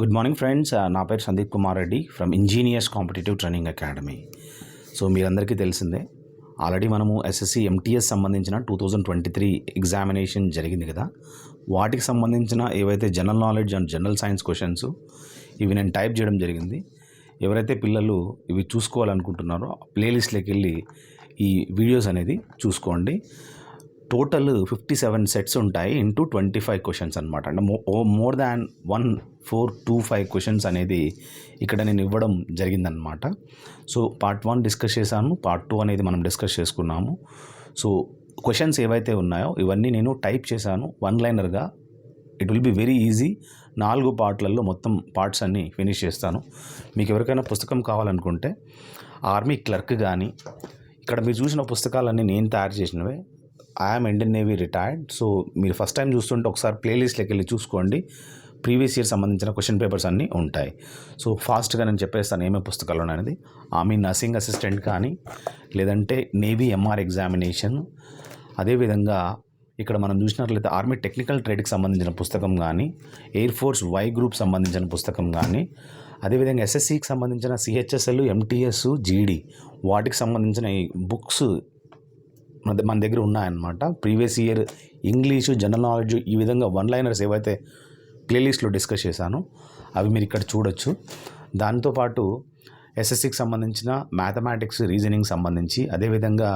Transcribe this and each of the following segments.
Good morning friends. నా పేరు Sandeep Kumar Reddy from engineers competitive training academy. So మీరందరికీ తెలిసిందే, ఆల్రెడీ మనము ఎస్ఎస్సి MTS సంబంధించిన 2023 ఎగ్జామినేషన్ జరిగింది కదా. వాటికి సంబంధించిన ఏవైతే general knowledge and general science questions ఇవి నేను టైప్ చేయడం జరిగింది. ఎవరైతే పిల్లలు ఇవి చూసుకోవాలనుకుంటున్నారో ప్లేలిస్ట్లోకి వెళ్ళి ఈ వీడియోస్ అనేది చూసుకోండి. టోటల్ 57 సెట్స్ ఉంటాయి ఇంటూ 25 క్వశ్చన్స్ అనమాట. అంటే మోర్ దాన్ 1425 క్వశ్చన్స్ అనేది ఇక్కడ నేను ఇవ్వడం జరిగిందనమాట. సో పార్ట్ 1 డిస్కస్ చేశాను, పార్ట్ 2 అనేది మనం డిస్కస్ చేసుకున్నాము. సో క్వశ్చన్స్ ఏవైతే ఉన్నాయో ఇవన్నీ నేను టైప్ చేశాను వన్ లైనర్గా. It will be very easy. 4 పార్ట్లలో మొత్తం పార్ట్స్ అన్నీ ఫినిష్ చేస్తాను. మీకు ఎవరికైనా పుస్తకం కావాలనుకుంటే ఆర్మీ క్లర్క్ కానీ, ఇక్కడ మీరు చూసిన పుస్తకాలన్నీ నేను తయారు చేసినవే. I'm Indian navy retired. So మీరు ఫస్ట్ టైం చూస్తుంటే ఒకసారి ప్లేలిస్ట్లోకి వెళ్ళి చూసుకోండి. ప్రీవియస్ ఇయర్ సంబంధించిన క్వశ్చన్ పేపర్స్ అన్నీ ఉంటాయి. సో ఫాస్ట్గా నేను చెప్పేస్తాను ఏమేమి పుస్తకాలు ఉన్నాయనేది. ఆర్మీ నర్సింగ్ అసిస్టెంట్ కానీ, లేదంటే నేవీ MR ఎగ్జామినేషన్, అదేవిధంగా ఇక్కడ మనం చూసినట్లయితే ఆర్మీ టెక్నికల్ ట్రేడ్కి సంబంధించిన పుస్తకం కానీ, ఎయిర్ ఫోర్స్ Y గ్రూప్ సంబంధించిన పుస్తకం కానీ, అదేవిధంగా SSCకి సంబంధించిన CHSL, MTS, GD వాటికి సంబంధించిన ఈ బుక్స్ మన దగ్గర ఉన్నాయన్నమాట. Previous year English, general knowledge, ఈ విధంగా వన్ లైనర్స్ ఏవైతే ప్లేలిస్ట్లో డిస్కస్ చేశానో అవి మీరు ఇక్కడ చూడొచ్చు. దాంతోపాటు SSCకి సంబంధించిన మ్యాథమెటిక్స్, రీజనింగ్ సంబంధించి, అదేవిధంగా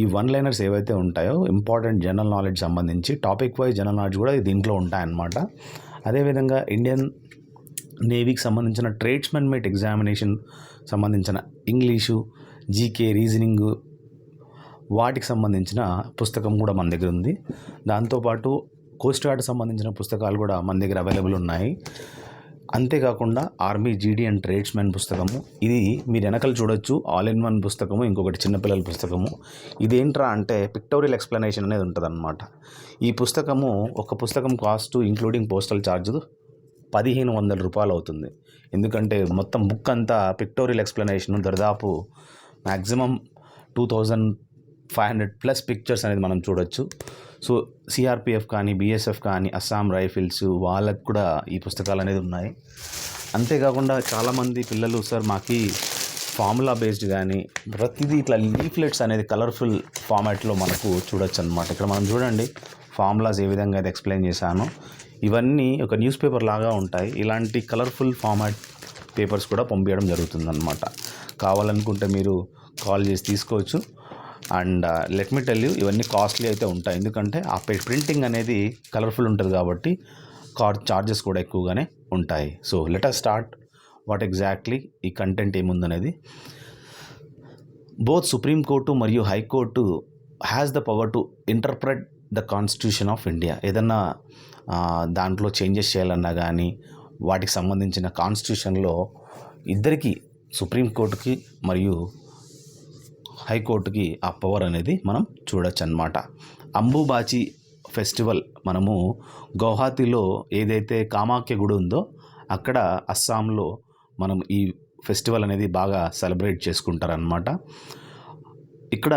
ఈ వన్ లైనర్స్ ఏవైతే ఉంటాయో ఇంపార్టెంట్ జనరల్ నాలెడ్జ్ సంబంధించి టాపిక్ వైజ్ జనరల్ నాలెడ్జ్ కూడా దీంట్లో ఉంటాయన్నమాట. అదేవిధంగా ఇండియన్ నేవీకి సంబంధించిన ట్రేడ్స్మెన్ మేట్ ఎగ్జామినేషన్ సంబంధించిన ఇంగ్లీషు, జీకే, రీజనింగ్ వాటికి సంబంధించిన పుస్తకం కూడా మన దగ్గర ఉంది. దాంతోపాటు కోస్ట్ గార్డ్ సంబంధించిన పుస్తకాలు కూడా మన దగ్గర అవైలబుల్ ఉన్నాయి. అంతేకాకుండా ఆర్మీ GD అండ్ ట్రేడ్స్మెన్ పుస్తకము, ఇది మీరు వెనకలు చూడొచ్చు. ఆల్ ఇన్ వన్ పుస్తకము, ఇంకొకటి చిన్నపిల్లల పుస్తకము. ఇదేంట్రా అంటే పిక్టోరియల్ ఎక్స్ప్లెనేషన్ అనేది ఉంటుంది అనమాట. ఈ పుస్తకము, ఒక పుస్తకం కాస్ట్ ఇంక్లూడింగ్ పోస్టల్ ఛార్జ్ 1500 రూపాయలు అవుతుంది. ఎందుకంటే మొత్తం బుక్ అంతా పిక్టోరియల్ ఎక్స్ప్లెనేషన్ దాదాపు మ్యాక్సిమం 2500+ పిక్చర్స్ అనేది మనం చూడొచ్చు. సో CRPF కానీ, BSF కానీ, అస్సాం రైఫిల్స్ వాళ్ళకు కూడా ఈ పుస్తకాలు అనేది ఉన్నాయి. అంతేకాకుండా చాలామంది పిల్లలు సార్ మాకు ఫార్ములా బేస్డ్ కానీ ప్రతిదీ ఇట్లా లీఫ్లెట్స్ అనేది కలర్ఫుల్ ఫార్మాట్లో మనకు చూడొచ్చు అనమాట. ఇక్కడ మనం చూడండి ఫార్ములాస్ ఏ విధంగా అయితే ఎక్స్ప్లెయిన్ చేశానో ఇవన్నీ ఒక న్యూస్ పేపర్ లాగా ఉంటాయి. ఇలాంటి కలర్ఫుల్ ఫార్మాట్ పేపర్స్ కూడా పంపించడం జరుగుతుందన్నమాట. కావాలనుకుంటే మీరు కాల్ చేసి తీసుకోవచ్చు. And let me tell you, ఇవన్నీ కాస్ట్లీ అయితే ఉంటాయి. ఎందుకంటే ఆ ప్రింటింగ్ అనేది కలర్ఫుల్ ఉంటుంది కాబట్టి చార్జెస్ కూడా ఎక్కువగానే ఉంటాయి. So let us start what exactly ఈ కంటెంట్ ఏముందనేది. బోత్ సుప్రీంకోర్టు మరియు high court has the power to interpret the constitution of India. ఏదన్నా దాంట్లో చేంజెస్ చేయాలన్నా కానీ వాటికి సంబంధించిన కాన్స్టిట్యూషన్లో ఇద్దరికి, సుప్రీంకోర్టుకి మరియు హైకోర్టుకి ఆ పవర్ అనేది మనం చూడొచ్చు అన్నమాట. అంబుబాచి ఫెస్టివల్ మనము గౌహాతిలో ఏదైతే కామాఖ్య గుడి ఉందో అక్కడ అస్సాంలో మనం ఈ ఫెస్టివల్ అనేది బాగా సెలబ్రేట్ చేసుకుంటారనమాట. ఇక్కడ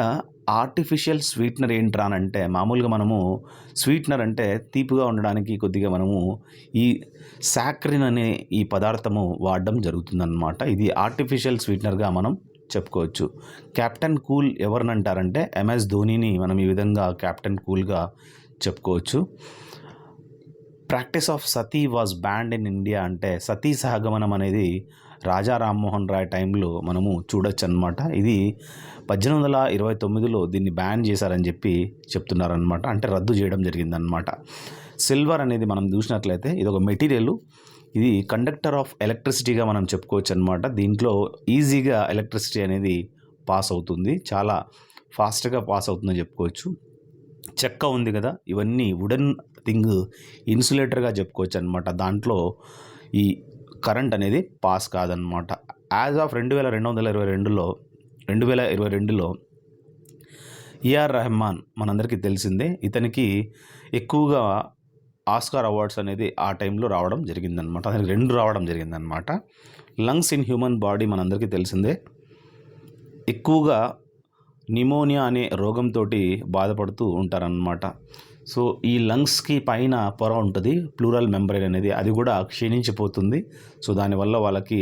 ఆర్టిఫిషియల్ స్వీట్నర్ ఏంట్రా అని అంటే, మామూలుగా మనము స్వీట్నర్ అంటే తీపిగా ఉండడానికి కొద్దిగా మనము ఈ సాక్రిన్ అనే ఈ పదార్థము వాడడం జరుగుతుందన్నమాట. ఇది ఆర్టిఫిషియల్ స్వీట్నర్గా మనం చెప్పుకోవచ్చు. కెప్టెన్ కూల్ ఎవరిని అంటారంటే MS ధోనిని మనం ఈ విధంగా కెప్టెన్ కూల్గా చెప్పుకోవచ్చు. Practice of Sati was banned in India అంటే సతీ సహగమనం అనేది రాజా రామ్మోహన్ రాయ్ టైంలో మనము చూడొచ్చు అనమాట. ఇది 1829లో దీన్ని బ్యాన్ చేశారని చెప్పి చెప్తున్నారనమాట. అంటే రద్దు చేయడం జరిగిందనమాట. సిల్వర్ అనేది మనం చూసినట్లయితే ఇది ఒక మెటీరియల్. ఇది కండక్టర్ ఆఫ్ ఎలక్ట్రిసిటీగా మనం చెప్పుకోవచ్చు అనమాట. దీంట్లో ఈజీగా ఎలక్ట్రిసిటీ అనేది పాస్ అవుతుంది, చాలా ఫాస్ట్గా పాస్ అవుతుందని చెప్పుకోవచ్చు. చెక్క ఉంది కదా, ఇవన్నీ వుడెన్ థింగ్, ఇన్సులేటర్గా చెప్పుకోవచ్చు అనమాట. దాంట్లో ఈ కరెంట్ అనేది పాస్ కాదనమాట. యాజ్ ఆఫ్ 2022లో AR రెహమాన్ మనందరికీ తెలిసిందే. ఇతనికి ఎక్కువగా ఆస్కార్ అవార్డ్స్ అనేది ఆ టైంలో రావడం జరిగిందనమాట. అతనికి 2 రావడం జరిగిందనమాట. లంగ్స్ ఇన్ హ్యూమన్ బాడీ మనందరికీ తెలిసిందే. ఎక్కువగా నిమోనియా అనే రోగంతో బాధపడుతూ ఉంటారనమాట. సో ఈ లంగ్స్కి పైన పొర ఉంటుంది, ప్లూరల్ మెంబ్రెయిన్ అనేది, అది కూడా క్షీణించిపోతుంది. సో దానివల్ల వాళ్ళకి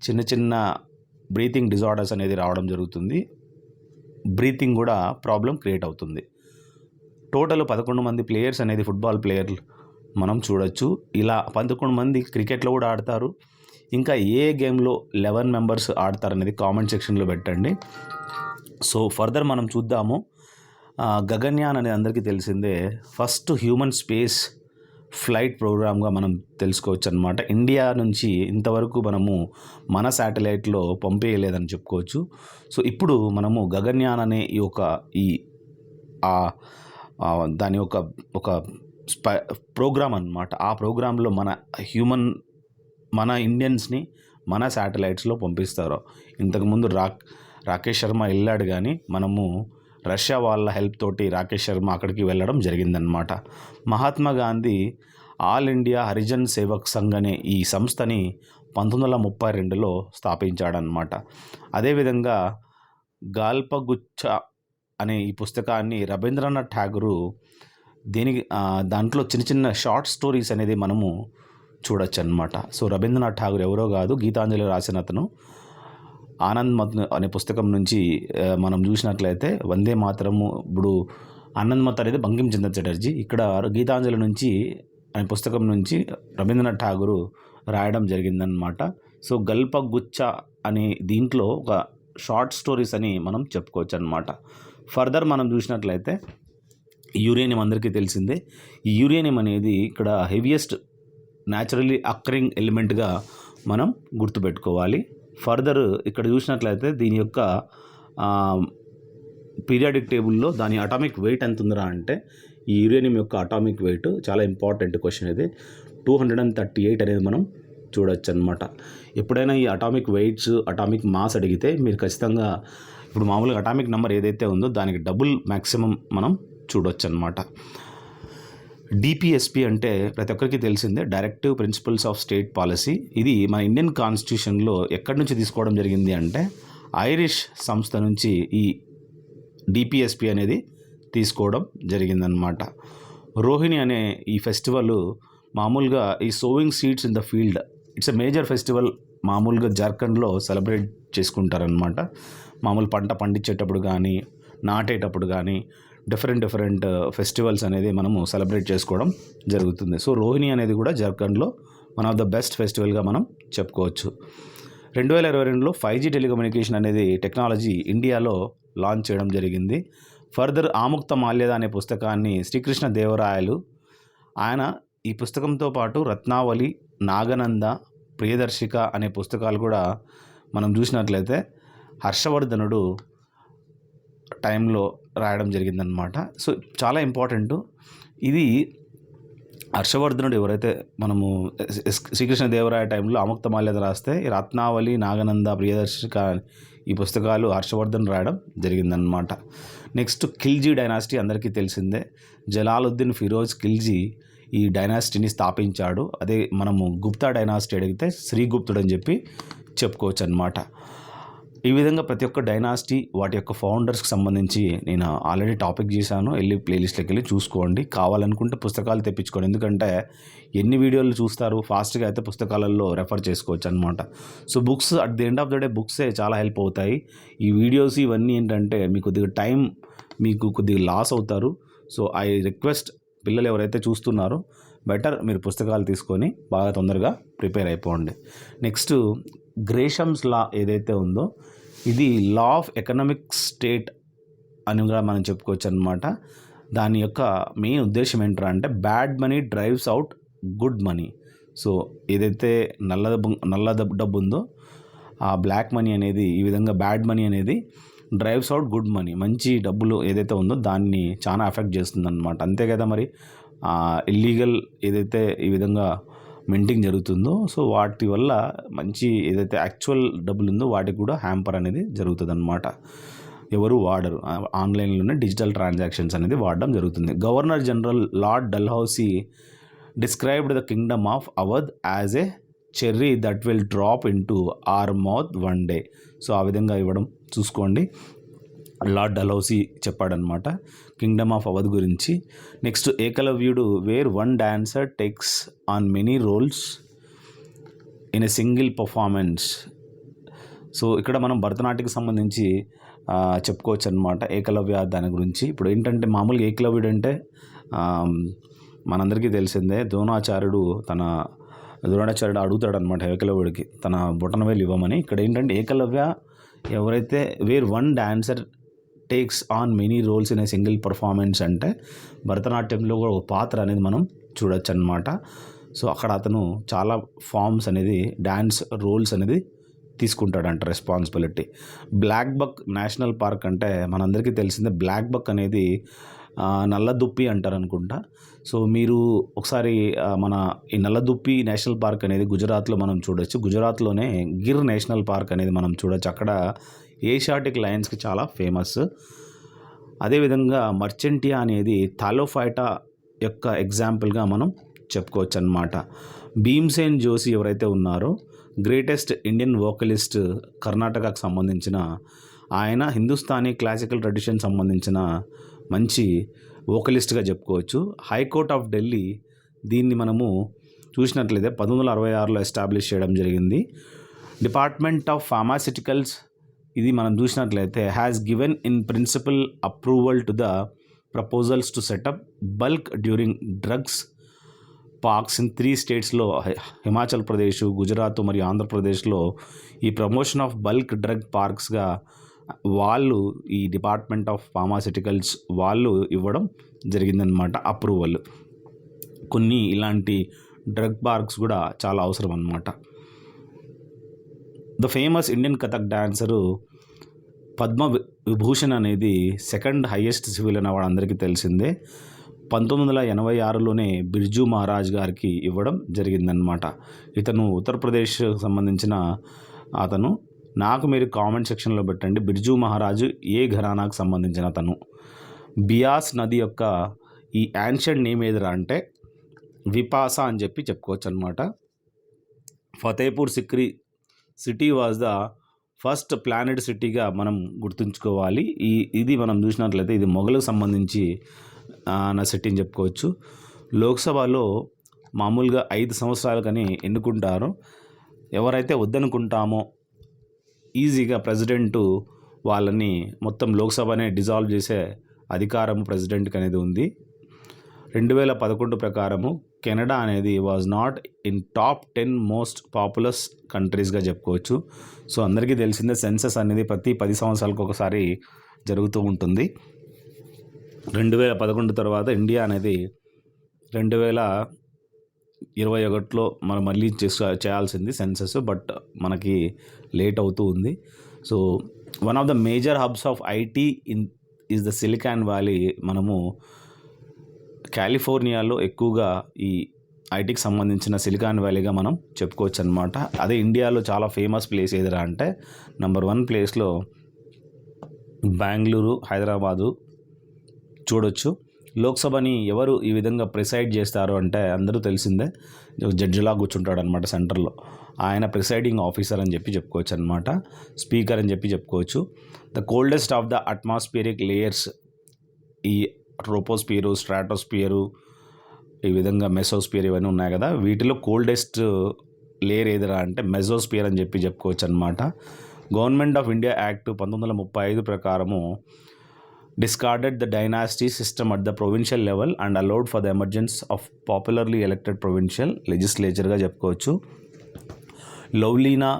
చిన్న చిన్న బ్రీతింగ్ డిజార్డర్స్ అనేది రావడం జరుగుతుంది. బ్రీతింగ్ కూడా ప్రాబ్లం క్రియేట్ అవుతుంది. టోటల్ 11 మంది ప్లేయర్స్ అనేది ఫుట్బాల్ ప్లేయర్లు మనం చూడొచ్చు. ఇలా 11 మంది క్రికెట్లో కూడా ఆడతారు. ఇంకా ఏ గేమ్లో 11 మెంబర్స్ ఆడతారనేది కామెంట్ సెక్షన్లో పెట్టండి. సో ఫర్దర్ మనం చూద్దాము. గగన్యాన్ అనేది అందరికీ తెలిసిందే, ఫస్ట్ హ్యూమన్ స్పేస్ ఫ్లైట్ ప్రోగ్రామ్గా మనం తెలుసుకోవచ్చు అనమాట. ఇండియా నుంచి ఇంతవరకు మనము మన శాటిలైట్లో పంపేయలేదని చెప్పుకోవచ్చు. సో ఇప్పుడు మనము గగన్యాన్ అనే దాని ఒక ప్రోగ్రామ్ అన్నమాట. ఆ ప్రోగ్రాంలో మన ఇండియన్స్ని మన శాటిలైట్స్లో పంపిస్తారు. ఇంతకుముందు రాకేష్ శర్మ వెళ్ళాడు, కానీ మనము రష్యా వాళ్ళ హెల్ప్ తోటి రాకేష్ శర్మ అక్కడికి వెళ్ళడం జరిగిందనమాట. మహాత్మా గాంధీ ఆల్ ఇండియా హరిజన్ సేవక్ సంఘ్ అనే ఈ సంస్థని 1932లో స్థాపించాడనమాట. అదేవిధంగా గాల్పగుచ్చ అనే ఈ పుస్తకాన్ని రవీంద్రనాథ్ ఠాగూరు దాంట్లో చిన్న చిన్న షార్ట్ స్టోరీస్ అనేది మనము చూడొచ్చు అనమాట. సో రవీంద్రనాథ్ ఠాగూర్ ఎవరో కాదు, గీతాంజలి రాసిన అతను. ఆనంద్ మత్ అనే పుస్తకం నుంచి మనం చూసినట్లయితే వందే మాతరము, ఇప్పుడు ఆనంద్ మత్ అనేది బంకిం చంద్ర చటర్జీ, ఇక్కడ గీతాంజలి నుంచి అనే పుస్తకం నుంచి రవీంద్రనాథ్ ఠాగూరు రాయడం జరిగిందనమాట. సో గల్పగుచ్చ అనే దీంట్లో ఒక షార్ట్ స్టోరీస్ అని మనం చెప్పుకోవచ్చు అనమాట. ఫర్దర్ మనం చూసినట్లయితే యురేనియం అందరికీ తెలిసిందే. ఈ యురేనియం అనేది ఇక్కడ హెవియెస్ట్ న్యాచురల్లీ అక్కరింగ్ ఎలిమెంట్గా మనం గుర్తుపెట్టుకోవాలి. ఫర్దర్ ఇక్కడ చూసినట్లయితే దీని యొక్క పీరియాడిక్ టేబుల్లో దాని అటామిక్ వెయిట్ ఎంత ఉందిరా అంటే, ఈ యురేనియం యొక్క అటామిక్ వెయిట్ చాలా ఇంపార్టెంట్ క్వశ్చన్ ఇది, 238 అనేది మనం చూడొచ్చు అనమాట. ఎప్పుడైనా ఈ అటామిక్ వెయిట్స్, అటామిక్ మాస్ అడిగితే మీరు ఖచ్చితంగా ఇప్పుడు మామూలుగా అటామిక్ నెంబర్ ఏదైతే ఉందో దానికి డబుల్ మ్యాక్సిమం మనం చూడొచ్చు అనమాట. డిపిఎస్పి అంటే ప్రతి ఒక్కరికి తెలిసిందే, directive principles of state policy. ఇది మన ఇండియన్ కాన్స్టిట్యూషన్లో ఎక్కడి నుంచి తీసుకోవడం జరిగింది అంటే ఐరిష్ సంస్థ నుంచి ఈ డిపిఎస్పి అనేది తీసుకోవడం జరిగిందనమాట. రోహిణి అనే ఈ ఫెస్టివల్ మామూలుగా ఈ sowing seeds in the field, it's a major festival. మామూలుగా జార్ఖండ్లో సెలబ్రేట్ చేసుకుంటారనమాట. మామూలు పంట పండించేటప్పుడు కానీ, నాటేటప్పుడు కానీ డిఫరెంట్ ఫెస్టివల్స్ అనేది మనము సెలబ్రేట్ చేసుకోవడం జరుగుతుంది. సో రోహిణి అనేది కూడా జార్ఖండ్లో వన్ ఆఫ్ ద బెస్ట్ ఫెస్టివల్గా మనం చెప్పుకోవచ్చు. 2022లో 5G టెలికమ్యూనికేషన్ అనేది టెక్నాలజీ ఇండియాలో లాంచ్ చేయడం జరిగింది. ఫర్దర్ ఆముక్త మాల్యద అనే పుస్తకాన్ని శ్రీకృష్ణ దేవరాయలు ఆయన ఈ పుస్తకంతో పాటు రత్నావళి, నాగనంద, ప్రియదర్శిక అనే పుస్తకాలు కూడా మనం చూసినట్లయితే హర్షవర్ధనుడు టైంలో రాయడం జరిగిందనమాట. సో చాలా ఇంపార్టెంట్ ఇది. హర్షవర్ధనుడు ఎవరైతే మనము శ్రీకృష్ణదేవరాయ టైంలో ఆముక్త మాల్యద రాస్తే, రత్నావళి, నాగనంద, ప్రియదర్శిక ఈ పుస్తకాలు హర్షవర్ధన్ రాయడం జరిగిందనమాట. నెక్స్ట్ ఖిల్జీ డైనాసిటీ అందరికీ తెలిసిందే. జలాలుద్దీన్ ఫిరోజ్ ఖిల్జీ ఈ డైనాసిటీని స్థాపించాడు. అదే మనము గుప్తా డైనాసిటీ అడిగితే శ్రీగుప్తుడు అని చెప్పి చెప్పుకోవచ్చు అనమాట. ఈ విధంగా ప్రతి ఒక్క డైనాసిటీ వాటి యొక్క ఫౌండర్స్కి సంబంధించి నేను ఆల్రెడీ టాపిక్ చేశాను, వెళ్ళి ప్లేలిస్ట్లోకి వెళ్ళి చూసుకోండి. కావాలనుకుంటే పుస్తకాలు తెప్పించుకోండి, ఎందుకంటే ఎన్ని వీడియోలు చూస్తారు, ఫాస్ట్గా అయితే పుస్తకాలలో రెఫర్ చేసుకోవచ్చు అనమాట. So books at the end of the day బుక్సే చాలా హెల్ప్ అవుతాయి. ఈ వీడియోస్ ఇవన్నీ ఏంటంటే మీకు కొద్దిగా టైం మీకు కొద్దిగా లాస్ అవుతారు. సో ఐ రిక్వెస్ట్, పిల్లలు ఎవరైతే చూస్తున్నారో బెటర్ మీరు పుస్తకాలు తీసుకొని బాగా తొందరగా ప్రిపేర్ అయిపోండి. నెక్స్ట్ గ్రేషమ్స్ లా ఏదైతే ఉందో ఇది లా ఆఫ్ ఎకనామిక్ స్టేట్ అని కూడా మనం చెప్పుకోవచ్చు అనమాట. దాని యొక్క మెయిన్ ఉద్దేశం ఏంటంటే అంటే bad money drives out good money. So ఏదైతే నల్ల డబ్బు ఉందో ఆ బ్లాక్ మనీ అనేది, ఈ విధంగా బ్యాడ్ మనీ అనేది డ్రైవ్స్ అవుట్ గుడ్ మనీ, మంచి డబ్బులు ఏదైతే ఉందో దాన్ని చాలా ఎఫెక్ట్ చేస్తుంది అనమాట. అంతే కదా మరి ఇల్లీగల్ ఏదైతే ఈ విధంగా మింటింగ్ జరుగుతుందో, సో వాటి వల్ల మంచి ఏదైతే యాక్చువల్ డబ్బులు ఉందో వాటికి కూడా హ్యాంపర్ అనేది జరుగుతుంది అనమాట. ఎవరు వాడరు, ఆన్లైన్లోనే డిజిటల్ ట్రాన్సాక్షన్స్ అనేది వాడడం జరుగుతుంది. Governor general lord Dalhousie described the kingdom of Awadh as a cherry that will drop into our mouth one day. So ఆ విధంగా ఇవ్వడం చూసుకోండి. లార్డ్ డలౌసీ చెప్పాడనమాట కింగ్డమ్ ఆఫ్ అవధ్ గురించి. నెక్స్ట్ ఏకలవ్యుడు where one dancer takes on many roles in a single performance. So ఇక్కడ మనం భరతనాట్యకి సంబంధించి చెప్పుకోవచ్చు అనమాట ఏకలవ్య దాని గురించి. ఇప్పుడు ఏంటంటే మామూలుగా ఏకలవ్యుడు అంటే మనందరికీ తెలిసిందే, ద్రోణాచార్యుడు అడుగుతాడనమాట ఏకలవ్యుడికి తన బొటనవేలు ఇవ్వమని. ఇక్కడ ఏంటంటే ఏకలవ్య ఎవరైతే where one dancer takes on many roles in a single performance అంటే భరతనాట్యంలో కూడా ఒక పాత్ర అనేది మనం చూడొచ్చు అనమాట. సో అక్కడ అతను చాలా ఫామ్స్ అనేది డ్యాన్స్ రోల్స్ అనేది తీసుకుంటాడంట responsibility. Blackbuck National Park అంటే మనందరికీ తెలిసిందే, బ్లాక్ బక్ అనేది నల్లదుప్పి అంటారు అనుకుంటా. సో మీరు ఒకసారి మన ఈ నల్లదుప్పి నేషనల్ పార్క్ అనేది గుజరాత్లో మనం చూడొచ్చు. గుజరాత్లోనే గిర్ నేషనల్ పార్క్ అనేది మనం చూడొచ్చు. అక్కడ ఏషియాటిక్ లయన్స్కి చాలా ఫేమస్. అదేవిధంగా మర్చెంటియా అనేది థాలోఫైటా యొక్క ఎగ్జాంపుల్గా మనం చెప్పుకోవచ్చు అన్నమాట. భీమ్సేన్ జోషి ఎవరైతే ఉన్నారో గ్రేటెస్ట్ ఇండియన్ వోకలిస్ట్, కర్ణాటకకు సంబంధించిన ఆయన, హిందుస్థానీ క్లాసికల్ ట్రెడిషన్ సంబంధించిన మంచి వోకలిస్ట్గా చెప్పుకోవచ్చు. హైకోర్ట్ ఆఫ్ ఢిల్లీ దీన్ని మనము చూసినట్లయితే 1966లో ఎస్టాబ్లిష్ చేయడం జరిగింది. డిపార్ట్మెంట్ ఆఫ్ ఫార్మాసిటికల్స్ ఇది మనం చూసినట్లయితే has given in principle approval to the proposals to set up bulk during drugs parks in 3 స్టేట్స్లో హిమాచల్ ప్రదేశ్, గుజరాత్ మరియు ఆంధ్రప్రదేశ్లో ఈ ప్రమోషన్ ఆఫ్ బల్క్ డ్రగ్ పార్క్స్గా వాళ్ళు ఈ డిపార్ట్మెంట్ ఆఫ్ ఫార్మాసిటికల్స్ వాళ్ళు ఇవ్వడం జరిగిందనమాట అప్రూవల్. కొన్ని ఇలాంటి డ్రగ్ పార్క్స్ కూడా చాలా అవసరం అన్నమాట. The famous Indian Kathak dancer Padma Vibhushan అనేది సెకండ్ హైయెస్ట్ సివిల్ అవార్డు అందరికీ తెలిసిందే. 1986లోనే బిర్జూ మహారాజ్ గారికి ఇవ్వడం జరిగిందనమాట. ఇతను ఉత్తరప్రదేశ్ సంబంధించిన అతను. నాకు మీరు కామెంట్ సెక్షన్లో పెట్టండి బిర్జూ మహారాజు ఏ ఘరానాకు సంబంధించిన అతను. బియాస్ నది యొక్క ఈ యాన్షియంట్ నేమ్ ఏదిరా అంటే విపాస అని చెప్పి చెప్పుకోవచ్చు అనమాట. Fatehpur Sikri city was the first planned సిటీగా మనం గుర్తుంచుకోవాలి. ఇది మనం చూసినట్లయితే ఇది మొఘలకు సంబంధించి నా సిటీ అని చెప్పుకోవచ్చు. లోక్సభలో మామూలుగా 5 సంవత్సరాలకని ఎన్నుకుంటారు. ఎవరైతే వద్దనుకుంటామో ఈజీగా ప్రెసిడెంటు వాళ్ళని మొత్తం లోక్సభనే డిజాల్వ్ చేసే అధికారం ప్రెసిడెంట్కి అనేది ఉంది. 2011 ప్రకారము కెనడా అనేది was not in top 10 most populous కంట్రీస్గా చెప్పుకోవచ్చు. సో అందరికీ తెలిసిందే సెన్సస్ అనేది ప్రతి 10 సంవత్సరాలకు ఒకసారి జరుగుతూ ఉంటుంది. 2011 తర్వాత ఇండియా అనేది 2021లో మనం మళ్ళీ చేయాల్సింది సెన్సస్, బట్ మనకి లేట్ అవుతూ ఉంది. So one of the major hubs of IT is the Silicon Valley. మనము కాలిఫోర్నియాలో ఎక్కువగా ఈ ఐటీకి సంబంధించిన సిలికాన్ వ్యాలీగా మనం చెప్పుకోవచ్చు అనమాట. అదే ఇండియాలో చాలా ఫేమస్ ప్లేస్ ఏదిరా అంటే నెంబర్ 1 ప్లేస్లో బెంగళూరు, హైదరాబాదు చూడొచ్చు. లోక్సభని ఎవరు ఈ విధంగా ప్రిసైడ్ చేస్తారు అంటే అందరూ తెలిసిందే, జడ్జిలా కూర్చుంటాడు అనమాట సెంటర్లో. ఆయన ప్రిసైడింగ్ ఆఫీసర్ అని చెప్పి చెప్పుకోవచ్చు అనమాట, స్పీకర్ అని చెప్పి చెప్పుకోవచ్చు. The coldest of the atmospheric layers, ఈ ట్రోపోస్పియరు, స్ట్రాటోస్పియరు, ఈ విధంగా మెసోస్పియర్ ఇవన్నీ ఉన్నాయి కదా, వీటిలో కోల్డెస్ట్ లేయర్ ఏదిరా అంటే మెజోస్పియర్ అని చెప్పి చెప్పుకోవచ్చు అనమాట. గవర్నమెంట్ ఆఫ్ ఇండియా యాక్ట్ 1935 ప్రకారము discarded the dynasty system at the provincial level and allowed for the emergence of popularly elected provincial legislatureగా చెప్పుకోవచ్చు. లవ్లీనా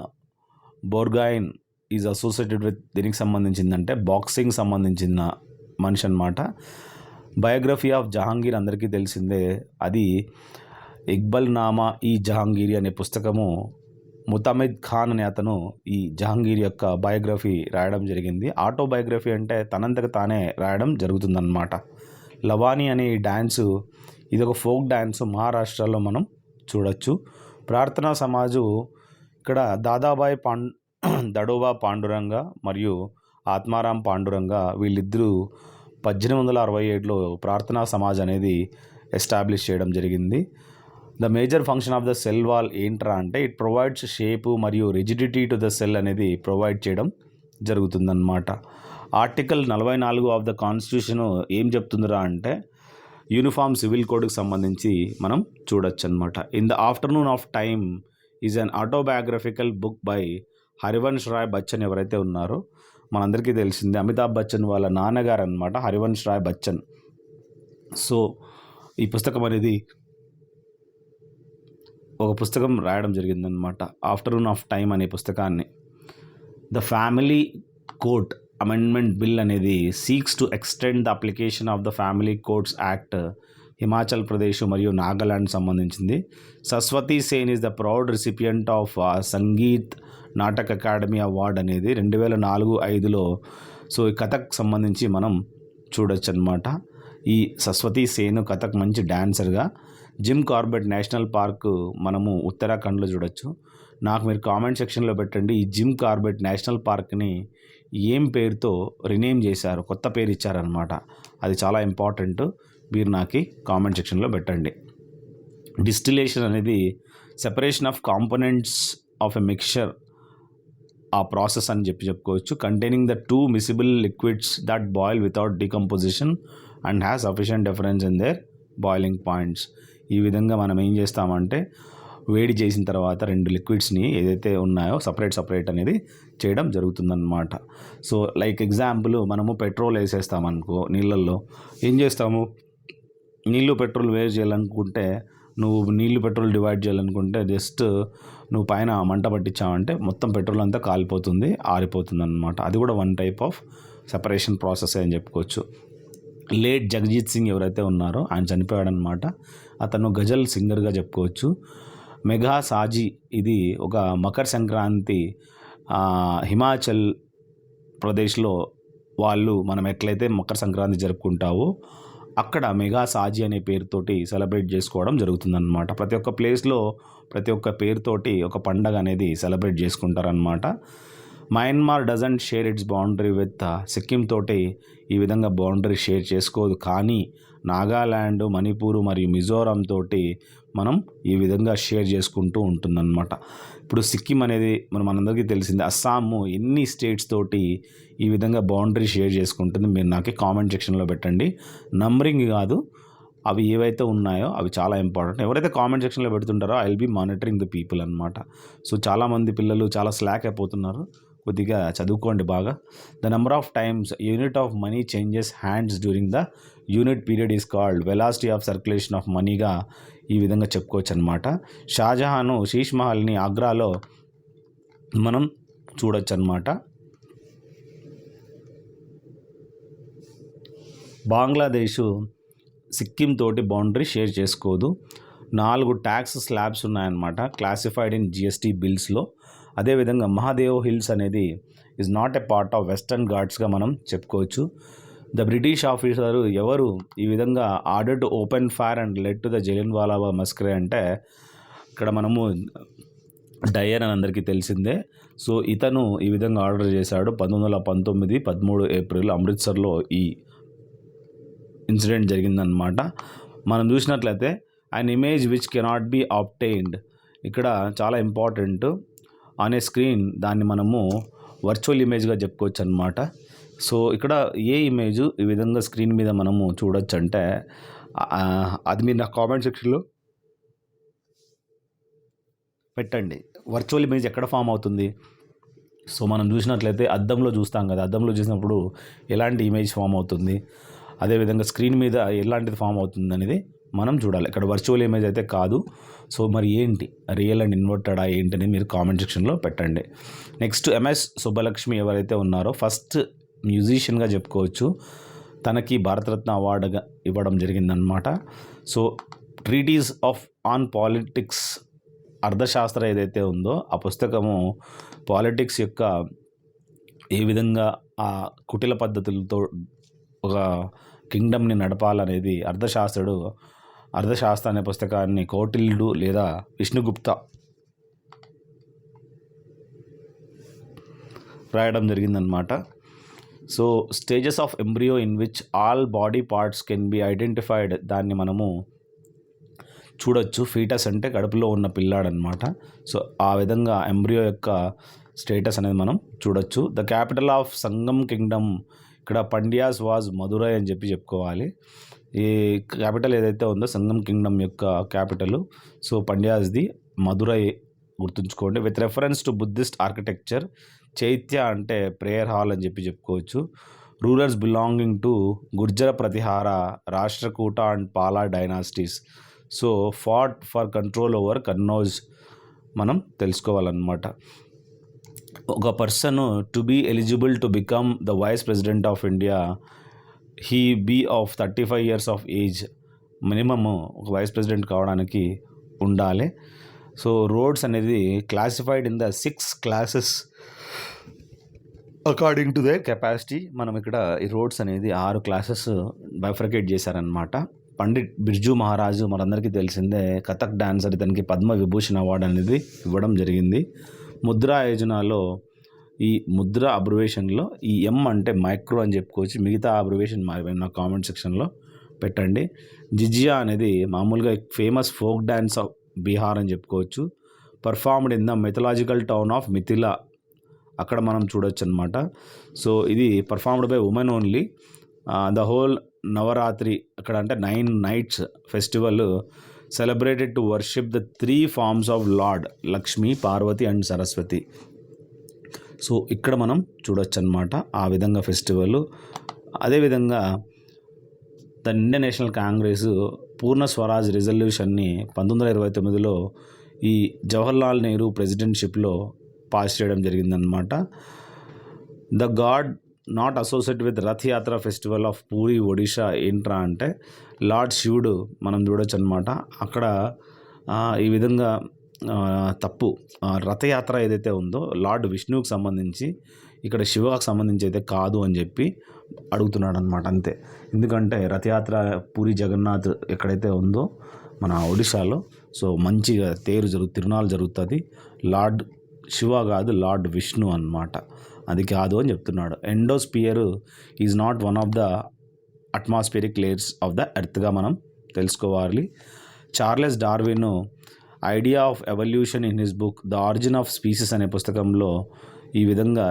బోర్గాయిన్ ఈజ్ అసోసియేటెడ్ విత్ దీనికి సంబంధించిందంటే బాక్సింగ్ సంబంధించిన మనిషి అనమాట. బయోగ్రఫీ ఆఫ్ జహాంగీర్ అందరికీ తెలిసిందే, అది ఇక్బల్ నామా ఈ జహాంగీరి అనే పుస్తకము ముతమిద్ ఖాన్ అనే అతను ఈ జహాంగీర్ యొక్క బయోగ్రఫీ రాయడం జరిగింది. ఆటోబయోగ్రఫీ అంటే తనంతకు తానే రాయడం జరుగుతుందన్నమాట. లవానీ అనే ఈ డ్యాన్సు ఇది ఒక ఫోక్ డ్యాన్సు, మహారాష్ట్రలో మనం చూడొచ్చు. ప్రార్థనా సమాజు ఇక్కడ దాదాబాయి దడోబా పాండురంగ మరియు ఆత్మారాం పాండురంగ వీళ్ళిద్దరూ 1867లో ప్రార్థనా సమాజ్ అనేది ఎస్టాబ్లిష్ చేయడం జరిగింది. The major function of the cell wall ఏంట్రా అంటే ఇట్ ప్రొవైడ్స్ షేపు మరియు రిజిడిటీ టు ద సెల్ అనేది ప్రొవైడ్ చేయడం జరుగుతుందన్నమాట. ఆర్టికల్ 44 ఆఫ్ ద కాన్స్టిట్యూషన్ ఏం చెప్తుందిరా అంటే యూనిఫామ్ సివిల్ కోడ్కి సంబంధించి మనం చూడొచ్చు అనమాట. In the afternoon of time is an autobiographical book by Harivansh Rai Bachchan. ఎవరైతే ఉన్నారో మనందరికీ తెలిసిందే, అమితాబ్ బచ్చన్ వాళ్ళ నాన్నగారు అనమాట హరివంశ్ రాయ్ బచ్చన్. సో ఈ పుస్తకం అనేది ఒక పుస్తకం రాయడం జరిగిందనమాట, ఆఫ్టర్నూన్ ఆఫ్ టైమ్ అనే పుస్తకాన్ని. The family court amendment bill అనేది seeks to extend the application of the family courts act Himachal Pradesh మరియు నాగాలాండ్ సంబంధించింది. Saraswati Sen is the proud recipient of Sangeet Natak academy award అనేది 2004-05లో. సో ఈ కథక్ సంబంధించి మనం చూడొచ్చు అనమాట. ఈ సరస్వతి సేన్ కథక్ మంచి డాన్సర్గా. జిమ్ కార్బెట్ నేషనల్ పార్క్ మనము ఉత్తరాఖండ్లో చూడొచ్చు. నాకు మీరు కామెంట్ సెక్షన్లో పెట్టండి, ఈ జిమ్ కార్బెట్ నేషనల్ పార్క్ని ఏం పేరుతో రీనేమ్ చేశారు, కొత్త పేరు ఇచ్చారనమాట. అది చాలా ఇంపార్టెంట్, మీరు నాకు కామెంట్ సెక్షన్లో పెట్టండి. డిస్టిలేషన్ అనేది separation of components of a mixture, ఆ ప్రాసెస్ అని చెప్పుకోవచ్చు. Containing the 2 miscible liquids that boil without decomposition and has sufficient difference in there boiling points. ఈ విధంగా మనం ఏం చేస్తామంటే వేడి చేసిన తర్వాత 2 లిక్విడ్స్ని ఏదైతే ఉన్నాయో సపరేట్ అనేది చేయడం జరుగుతుందన్నమాట. సో లైక్ ఎగ్జాంపుల్, మనము పెట్రోల్ వేసేస్తామనుకో నీళ్ళల్లో, ఏం చేస్తాము, నీళ్ళు పెట్రోల్ వేరు చేయాలనుకుంటే, నువ్వు నీళ్ళు పెట్రోల్ డివైడ్ చేయాలనుకుంటే జస్ట్ నువ్వు పైన మంట పట్టించావంటే మొత్తం పెట్రోల్ అంతా కాలిపోతుంది, ఆరిపోతుంది అనమాట. అది కూడా one type of separation process అని చెప్పుకోవచ్చు. లేట్ జగజీత్ సింగ్ ఎవరైతే ఉన్నారో ఆయన చనిపోయాడనమాట. అతను గజల్ సింగర్గా చెప్పుకోవచ్చు. మెగా సాజీ ఇది ఒక మకర సంక్రాంతి హిమాచల్ ప్రదేశ్లో వాళ్ళు మనం ఎట్లయితే మకర సంక్రాంతి జరుపుకుంటావో అక్కడ మెగా సాజీ అనే పేరుతోటి సెలబ్రేట్ చేసుకోవడం జరుగుతుందన్నమాట. ప్రతి ఒక్క ప్లేస్లో ప్రతి ఒక్క పేరుతోటి ఒక పండగ అనేది సెలబ్రేట్ చేసుకుంటారనమాట. Myanmar doesn't share its boundary with Sikkim తోటి ఈ విధంగా బౌండరీ షేర్ చేసుకోదు, కానీ నాగాల్యాండ్, మణిపూర్ మరియు మిజోరాం తోటి మనం ఈ విధంగా షేర్ చేసుకుంటూ ఉంటుందన్నమాట. ఇప్పుడు సిక్కిం అనేది మనందరికీ తెలిసింది. అస్సాము ఎన్ని స్టేట్స్ తోటి ఈ విధంగా బౌండరీ షేర్ చేసుకుంటుంది, మీరు నాకు కామెంట్ సెక్షన్లో పెట్టండి. నంబరింగ్ కాదు, అవి ఏవైతే ఉన్నాయో అవి చాలా ఇంపార్టెంట్. ఎవరైతే కామెంట్ సెక్షన్లో పెడుతుంటారో I will be monitoring the people అనమాట. సో చాలామంది పిల్లలు చాలా స్లాక్ అయిపోతున్నారు, కొద్దిగా చదువుకోండి బాగా. The number of times unit of money changes hands during the unit period is called velocity of circulation of మనీగా ఈ విధంగా చెప్పుకోవచ్చు అనమాట. షాజహాను శీష్ మహల్ని ఆగ్రాలో మనం చూడొచ్చు అనమాట. బంగ్లాదేశ్ సిక్కిం తోటి బౌండరీ షేర్ చేసుకోదు. 4 ట్యాక్స్ స్లాబ్స్ ఉన్నాయన్నమాట క్లాసిఫైడ్ ఇన్ జిఎస్టీ బిల్స్లో. అదేవిధంగా మహాదేవ్ హిల్స్ అనేది is not a part of western ఘాట్స్గా మనం చెప్పుకోవచ్చు. ద బ్రిటిష్ ఆఫీసరు ఎవరు ఈ విధంగా order to open fire and led to the Jallianwala Bagh massacre అంటే ఇక్కడ మనము డయర్ అని అందరికీ తెలిసిందే. సో ఇతను ఈ విధంగా ఆర్డర్ చేశాడు 1919 13 ఏప్రిల్ అమృత్సర్లో ఈ ఇన్సిడెంట్ జరిగిందనమాట. మనం చూసినట్లయితే an image which cannot be obtained, ఇక్కడ చాలా ఇంపార్టెంట్ ఆన్ ఏ స్క్రీన్, దాన్ని మనము వర్చువల్ ఇమేజ్గా చెప్పుకోవచ్చు అనమాట. సో ఇక్కడ ఏ ఇమేజ్ ఈ విధంగా స్క్రీన్ మీద మనము చూడొచ్చు అంటే అది మీరు నా కామెంట్ సెక్షన్లో పెట్టండి. వర్చువల్ ఇమేజ్ ఎక్కడ ఫామ్ అవుతుంది? సో మనం చూసినట్లయితే అద్దంలో చూస్తాం కదా, అద్దంలో చూసినప్పుడు ఎలాంటి ఇమేజ్ ఫామ్ అవుతుంది, అదేవిధంగా స్క్రీన్ మీద ఎలాంటిది ఫామ్ అవుతుంది అనేది మనం చూడాలి. ఇక్కడ వర్చువల్ ఇమేజ్ అయితే కాదు. సో మరి ఏంటి, రియల్ అండ్ ఇన్వర్టెడా ఏంటి అని మీరు కామెంట్ సెక్షన్లో పెట్టండి. నెక్స్ట్ ఎంఎస్ సుబ్బలక్ష్మి ఎవరైతే ఉన్నారో ఫస్ట్ మ్యూజిషియన్గా చెప్పుకోవచ్చు. తనకి భారతరత్న అవార్డుగా ఇవ్వడం జరిగిందనమాట. So treaties of on politics, అర్థశాస్త్ర ఏదైతే ఉందో ఆ పుస్తకము పాలిటిక్స్ యొక్క ఏ విధంగా ఆ కుటిల పద్ధతులతో ఒక కింగ్డమ్ని నడపాలనేది అర్థశాస్త్ర అనే పుస్తకాన్ని కౌటిల్యుడు లేదా విష్ణుగుప్త రాయడం జరిగిందనమాట. So stages of embryo in which all body parts can be identified, దాన్ని మనము చూడొచ్చు. ఫీటస్ అంటే కడుపులో ఉన్న పిల్లాడనమాట. సో ఆ విధంగా ఎంబ్రియో యొక్క స్టేటస్ అనేది మనం చూడొచ్చు. The capital of Sangam Kingdom, ఇక్కడ పండ్యాస్ వాజ్ మధురై అని చెప్పుకోవాలి. ఈ క్యాపిటల్ ఏదైతే ఉందో సంగం కింగ్డమ్ యొక్క క్యాపిటల్, సో పండ్యాస్ది మధురై గుర్తుంచుకోండి. With reference to Buddhist architecture, chaitya అంటే ప్రేయర్ హాల్ అని చెప్పుకోవచ్చు. Rulers belonging to Gurjara Pratihara, Rashtrakuta and Pala dynasties, so fought for control over Kannauj మనం తెలుసుకోవాలన్నమాట. ఒక person to be eligible to become the vice president of India, he be of 35 years of age, minimum ఒక vice president కావడానికి ఉండాలి. So roads అనేది classified in the 6 classes according to their capacity. మనం ఇక్కడ ఈ రోడ్స్ అనేది 6 classes bifurcate చేశారనమాట. పండిట్ బిర్జూ మహారాజు మనందరికీ తెలిసిందే, కథక్ డాన్సర్, ఇతనికి పద్మ విభూషణ్ అవార్డు అనేది ఇవ్వడం జరిగింది. ముద్రా యోజనలో ఈ ముద్రా అబ్రివేషన్లో ఈ ఎం అంటే మైక్రో అని చెప్పుకోవచ్చు. మిగతా అబ్రివేషన్ నా కామెంట్ సెక్షన్లో పెట్టండి. జిజియా అనేది మామూలుగా famous folk dance of Bihar అని చెప్పుకోవచ్చు. Performed in the mythological town of Mithila, అక్కడ మనం చూడొచ్చు అనమాట. సో ఇది performed by women only. The whole Navratri అక్కడ అంటే 9 nights festival celebrated to worship the 3 forms of lord, Lakshmi, Parvati and Saraswati. So ఇక్కడ మనం చూడొచ్చు అనమాట ఆ విధంగా ఫెస్టివల్. అదేవిధంగా the Indian National Congress Purna Swaraj రిజల్యూషన్ని 1929లో ఈ జవహర్లాల్ నెహ్రూ ప్రెసిడెంట్షిప్లో పాస్ చేయడం జరిగిందనమాట. The God not associate with Rath యాత్ర ఫెస్టివల్ ఆఫ్ పూరి ఒడిషా ఏంట్రా అంటే లార్డ్ శివుడు మనం చూడొచ్చు అనమాట. అక్కడ ఈ విధంగా తప్పు, రథయాత్ర ఏదైతే ఉందో లార్డ్ విష్ణువుకి సంబంధించి, ఇక్కడ శివకు సంబంధించి అయితే కాదు అని చెప్పి అడుగుతున్నాడు అనమాట. అంతే, ఎందుకంటే రథయాత్ర పూరి జగన్నాథ్ ఎక్కడైతే ఉందో మన ఒడిశాలో, సో మంచిగా తిరునాళ్ళు జరుగుతుంది. లార్డ్ శివ కాదు, లార్డ్ విష్ణు అన్నమాట, అది కాదు అని చెప్తున్నాడు. Endosphere is not one of the atmospheric layers of the ఎర్త్గా మనం తెలుసుకోవాలి. Charles Darwin idea of evolution in his book the origin of species అనే పుస్తకంలో ఏ విధంగా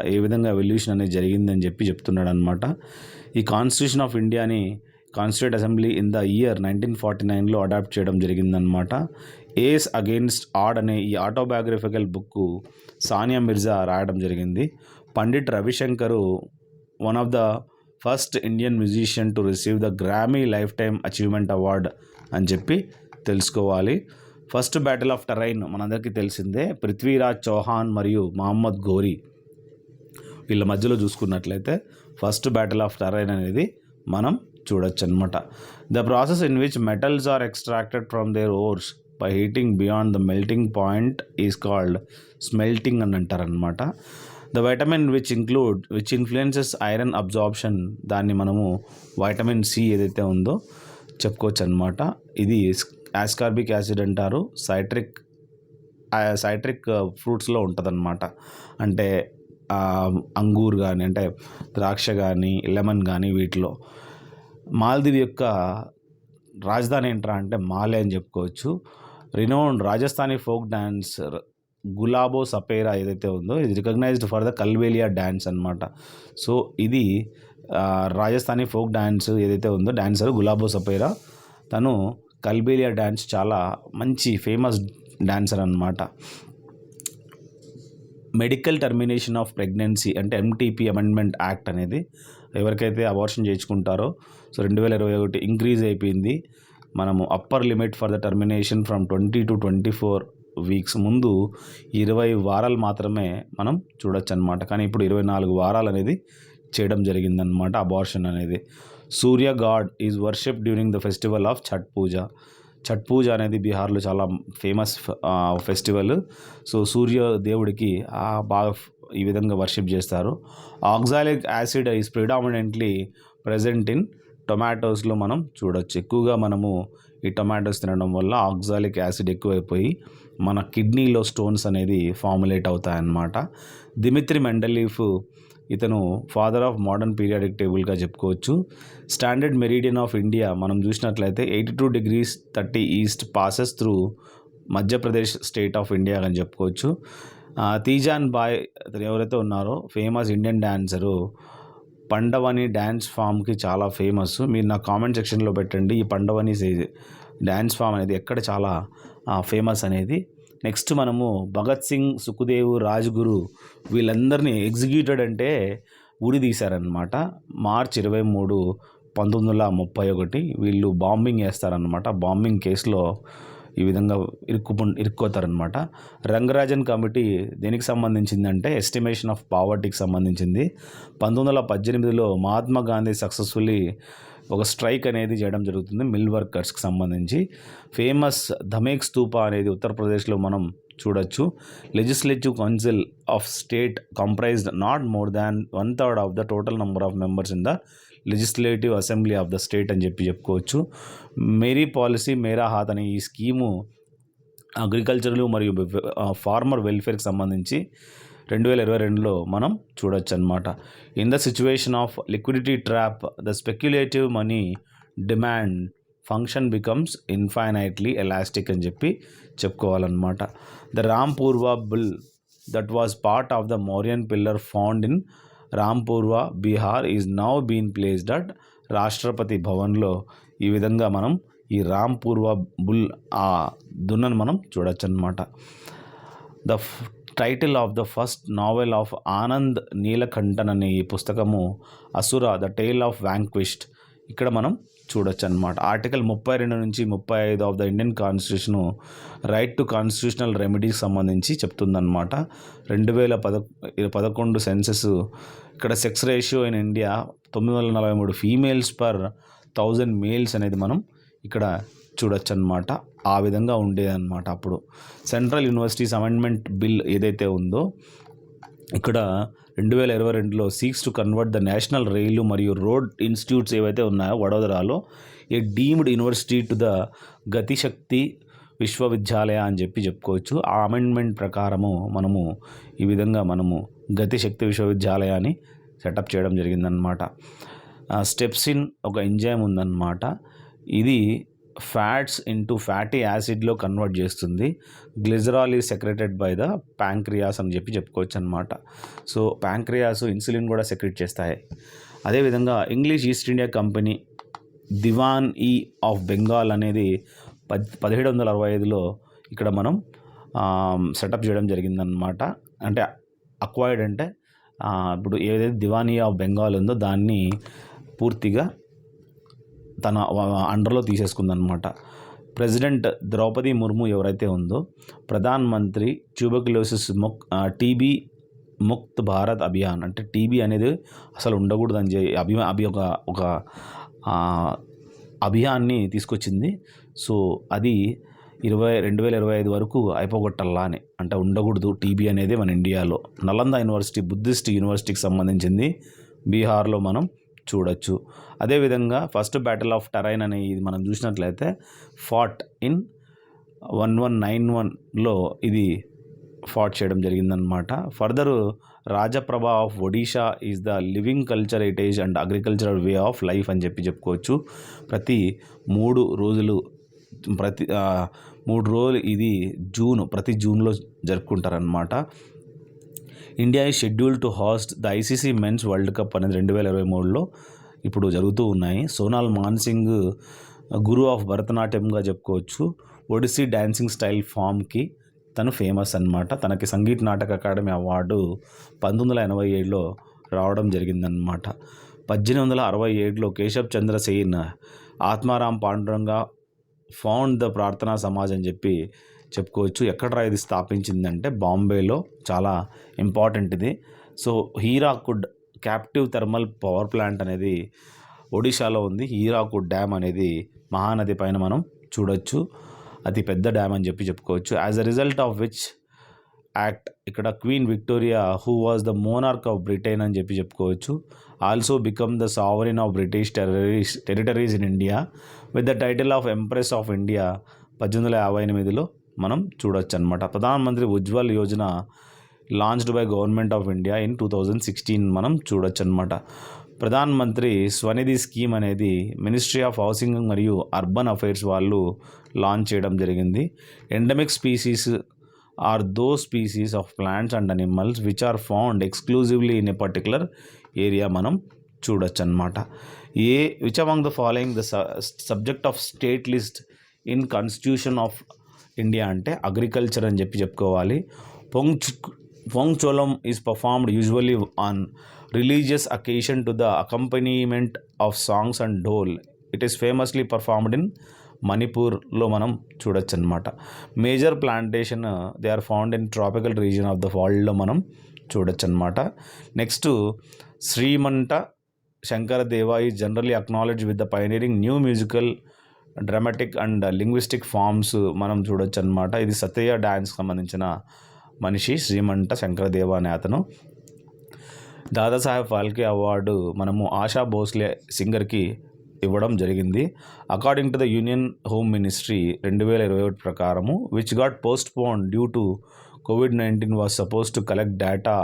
ఎవల్యూషన్ అనేది జరిగిందని చెప్తున్నాడు అనమాట. ఈ కాన్స్టిట్యూషన్ ఆఫ్ ఇండియాని constituent assembly in the year 1949లో అడాప్ట్ చేయడం జరిగిందనమాట. ఏస్ అగెయిన్స్ట్ ఆడ్ అనే ఈ ఆటోబయోగ్రఫికల్ బుక్ సానియా మిర్జా రాయడం జరిగింది. Pandit Ravishankar one of the first Indian musician to receive the Grammy life time achievement award అని చెప్పి తెలుసుకోవాలి. ఫస్ట్ బ్యాటిల్ ఆఫ్ టరైన్ మనందరికీ తెలిసిందే, పృథ్వీరాజ్ చౌహాన్ మరియు మహమ్మద్ ఘోరీ వీళ్ళ మధ్యలో చూసుకున్నట్లయితే ఫస్ట్ బ్యాటిల్ ఆఫ్ టరైన్ అనేది మనం చూడొచ్చు అనమాట. The process in which metals are extracted from their ores by heating beyond the melting point is called smelting అని అంటారనమాట. The vitamin which influences iron absorption, దాన్ని మనము వైటమిన్ సి ఏదైతే ఉందో చెప్పుకోవచ్చు అనమాట. ఇది ఆస్కార్బిక్ యాసిడ్ అంటారు. సైట్రిక్ ఫ్రూట్స్లో ఉంటుందన్నమాట. అంటే అంగూర్ కానీ, అంటే ద్రాక్ష కానీ, లెమన్ కానీ, వీటిలో. మాల్దీవ్ యొక్క రాజధాని ఏంట్రా అంటే మాలే అని చెప్పుకోవచ్చు. Renowned Rajasthani folk dancer Gulabo Sapera ఏదైతే ఉందో ఇది recognised for the Kalbelia dance అనమాట. సో ఇది రాజస్థానీ ఫోక్ డ్యాన్స్ ఏదైతే ఉందో డాన్సర్ గులాబో సపేరా, తను కల్బేలియా డ్యాన్స్ చాలా మంచి ఫేమస్ డాన్సర్ అనమాట. మెడికల్ టర్మినేషన్ ఆఫ్ ప్రెగ్నెన్సీ అంటే MTP అమెండ్మెంట్ యాక్ట్ అనేది ఎవరికైతే అబార్షన్ చేయించుకుంటారో, సో 2021 ఇంక్రీజ్ అయిపోయింది. మనము upper limit for the termination from 20 to 24 weeks, ముందు 20 వారాలు మాత్రమే మనం చూడొచ్చు అనమాట. కానీ ఇప్పుడు 24 వారాలు అనేది చేయడం జరిగిందనమాట అబార్షన్ అనేది. Surya god is worship during the festival of Chhath Puja. Chhath Puja అనేది బీహార్లో చాలా ఫేమస్ ఫెస్టివల్. సో సూర్య దేవుడికి బాగా ఈ విధంగా వర్షిప్ చేస్తారు. Oxalic acid is predominantly present in టొమాటోస్లో మనం చూడొచ్చు. ఎక్కువగా మనము ఈ టొమాటోస్ తినడం వల్ల ఆక్సాలిక్ యాసిడ్ ఎక్కువైపోయి మన కిడ్నీలో స్టోన్స్ అనేది ఫార్ములేట్ అవుతాయన్నమాట. దిమిత్రి మెండలీఫ్, ఇతను ఫాదర్ ఆఫ్ మోడర్న్ పీరియాడిక్ టేబుల్గా చెప్పుకోవచ్చు. స్టాండర్డ్ మెరీడియన్ ఆఫ్ ఇండియా మనం చూసినట్లయితే 82 degrees 30 east passes through Madhya Pradesh state of India అని చెప్పుకోవచ్చు. తీజాన్ బాయ్ అతను ఎవరైతే ఉన్నారో ఫేమస్ ఇండియన్ డాన్సరు, పండవని డ్యాన్స్ ఫామ్కి చాలా ఫేమస్. మీరు నా కామెంట్ సెక్షన్లో పెట్టండి ఈ పండవని డ్యాన్స్ ఫామ్ అనేది ఎక్కడ చాలా ఫేమస్ అనేది. నెక్స్ట్ మనము భగత్ సింగ్, సుఖ్దేవ్, రాజ్గురు వీళ్ళందరినీ ఎగ్జిక్యూటెడ్ అంటే ఉరి తీశారనమాట. మార్చ్ 23, 1931 వీళ్ళు బాంబింగ్ చేస్తారనమాట. బాంబింగ్ కేసులో ఈ విధంగా ఇరుక్కోతారనమాట. రంగరాజన్ కమిటీ దేనికి సంబంధించిందంటే ఎస్టిమేషన్ ఆఫ్ పావర్టీకి సంబంధించింది. 1918లో మహాత్మా గాంధీ సక్సెస్ఫుల్లీ ఒక స్ట్రైక్ అనేది చేయడం జరుగుతుంది మిల్ వర్కర్స్కి సంబంధించి. ఫేమస్ ధమేక్ స్తూపా అనేది ఉత్తరప్రదేశ్లో మనం చూడొచ్చు. Legislative council of state comprised not more than 1/3 of the total number of members in the legislative assembly of the state అని చెప్పుకోవచ్చు. మేరీ పాలసీ మేరా హాత్ అనే ఈ స్కీము అగ్రికల్చర్లు మరియు ఫార్మర్ వెల్ఫేర్కి సంబంధించి 2022లో మనం చూడొచ్చు అనమాట. In the situation of liquidity trap the speculative money demand function becomes infinitely elastic అని చెప్పుకోవాలన్నమాట. The Rampurva bull that was part of the Mauryan pillar found in Rampurva Bihar is now been placed at Rashtrapati భవన్లో. ఈ విధంగా మనం ఈ రాంపూర్వా బుల్ ఆ దున్నను మనం చూడొచ్చు అనమాట. The title of the first novel of Anand Neelakantan అనే ఈ పుస్తకము అసుర ద టేల్ ఆఫ్ వ్యాంక్విష్డ్ ఇక్కడ మనం చూడొచ్చు అనమాట. ఆర్టికల్ 32 నుంచి 35 of the Indian constitution right to constitutional రెమెడీకి సంబంధించి చెప్తుందన్నమాట. 2011 సెన్సెస్ ఇక్కడ sex ratio in India 943 females per 1000 males అనేది మనం ఇక్కడ చూడొచ్చు అనమాట. ఆ విధంగా ఉండేదన్నమాట అప్పుడు. సెంట్రల్ యూనివర్సిటీస్ అమెండ్మెంట్ బిల్ ఏదైతే ఉందో ఇక్కడ 2022లో seeks to convert the national rail మరియు రోడ్ ఇన్స్టిట్యూట్స్ ఏవైతే ఉన్నాయో వడోదరాలో a deemed university to the Gatishakti Vishwavidyalaya అని చెప్పుకోవచ్చు. ఆ అమెండ్మెంట్ ప్రకారము మనము ఈ విధంగా మనము గతిశక్తి విశ్వవిద్యాలయాన్ని సెటప్ చేయడం జరిగిందనమాట. స్టెప్సిన్ ఒక ఎంజైమ్ ఉందన్నమాట. ఇది ఫ్యాట్స్ ఇంటూ ఫ్యాటీ యాసిడ్లో కన్వర్ట్ చేస్తుంది. Glycerol is secreted by the pancreas అని చెప్పుకోవచ్చు అనమాట. సో ప్యాంక్రియాస్ ఇన్సులిన్ కూడా సెక్రెట్ చేస్తాయి. అదేవిధంగా ఇంగ్లీష్ ఈస్ట్ ఇండియా కంపెనీ దివాన్ ఈ ఆఫ్ బెంగాల్ అనేది 1765లో ఇక్కడ మనం సెటప్ చేయడం జరిగిందనమాట. అంటే అక్వైర్డ్ అంటే ఇప్పుడు ఏదైతే దివానీ ఆఫ్ బెంగాల్ ఉందో దాన్ని పూర్తిగా తన అండర్లో తీసేసుకుందనమాట. ప్రెసిడెంట్ ద్రౌపది ముర్ము ఎవరైతే ఉందో ప్రధాన్ మంత్రి ట్యూబర్క్యులోసిస్ టీబీ ముక్త్ భారత్ అభియాన్ అంటే టీబీ అనేది అసలు ఉండకూడదని ఒక అభియాన్ని తీసుకొచ్చింది. సో అది 2025 వరకు అయిపోగొట్టాలా అని, అంటే ఉండకూడదు టీబీ అనేది మన ఇండియాలో. నలంద యూనివర్సిటీ బుద్ధిస్ట్ యూనివర్సిటీకి సంబంధించింది బీహార్లో మనం చూడొచ్చు. అదేవిధంగా ఫస్ట్ బ్యాటిల్ ఆఫ్ టరైన్ అనే ఇది మనం చూసినట్లయితే ఫాట్ ఇన్ 1191లో ఇది ఫాట్ చేయడం జరిగిందనమాట. Further Rajaparba of Odisha is the living culture heritage and agricultural way of life అని చెప్పుకోవచ్చు. ప్రతి 3 రోజులు ఇది ప్రతి జూన్లో జరుపుకుంటారనమాట. India is schedule to host the ICC men's world cup అనేది 2023లో ఇప్పుడు జరుగుతూ ఉన్నాయి. సోనాల్ మాన్సింగ్ గురు ఆఫ్ భరతనాట్యంగా చెప్పుకోవచ్చు. ఒడిస్సీ డ్యాన్సింగ్ స్టైల్ ఫామ్కి తను ఫేమస్ అనమాట. తనకి సంగీత్ నాటక అకాడమీ అవార్డు 1987లో రావడం జరిగిందనమాట. 1867లో కేశవ్ చంద్ర సేన్ ఆత్మారాం పాండురంగా ఫౌండ్ ద ప్రార్థనా సమాజ్ అని చెప్పుకోవచ్చు. ఎక్కడ ఇది స్థాపించిందంటే బాంబేలో. చాలా ఇంపార్టెంట్ ఇది. So Hirakud captive thermal power plant అనేది ఒడిశాలో ఉంది. హీరాకుడ్ డ్యామ్ అనేది మహానది పైన మనం చూడొచ్చు. అతి పెద్ద డ్యామ్ అని చెప్పుకోవచ్చు. As a result of which act ఇక్కడ queen Victoria who was the monarch of Britain అని చెప్పుకోవచ్చు. Also become the sovereign of British territories in India with the title of empress of India 1858లో మనం చూడొచ్చు అనమాట. Pradhan Mantri Ujjwala Yojana launched by government of India in 2016 మనం చూడొచ్చు అనమాట. ప్రధాన్ మంత్రి స్వనిధి స్కీమ్ అనేది మినిస్ట్రీ ఆఫ్ హౌసింగ్ మరియు అర్బన్ అఫైర్స్ వాళ్ళు లాంచ్ చేయడం జరిగింది. Endemic species are those species of plants and animals which are found exclusively in a particular area మనం చూడొచ్చు అనమాట. Which among the following the subject of state list in constitution of India అంటే agriculture అని చెప్పుకోవాలి. Pungcholom is performed usually on religious occasion to the accompaniment of songs and dhol. It is famously performed in మణిపూర్లో మనం చూడొచ్చు అనమాట. Major plantation they are found in tropical region of the వరల్డ్లో మనం చూడొచ్చు అనమాట. Next Srimanta Sankardeva is generally acknowledge with the pioneering new musical dramatic and linguistic forms మనం చూడొచ్చు అనమాట. ఇది సత్యయ్య డ్యాన్స్కి సంబంధించిన మనిషి శ్రీమంట శంకరదేవ అనే అతను. దాదాసాహెబ్ ఫాల్కే అవార్డు మనము ఆశా భోస్లే సింగర్కి ఇవ్వడం జరిగింది. According to the union home ministry 2021 ప్రకారము which got post phone due to COVID-19 was suppose to collect data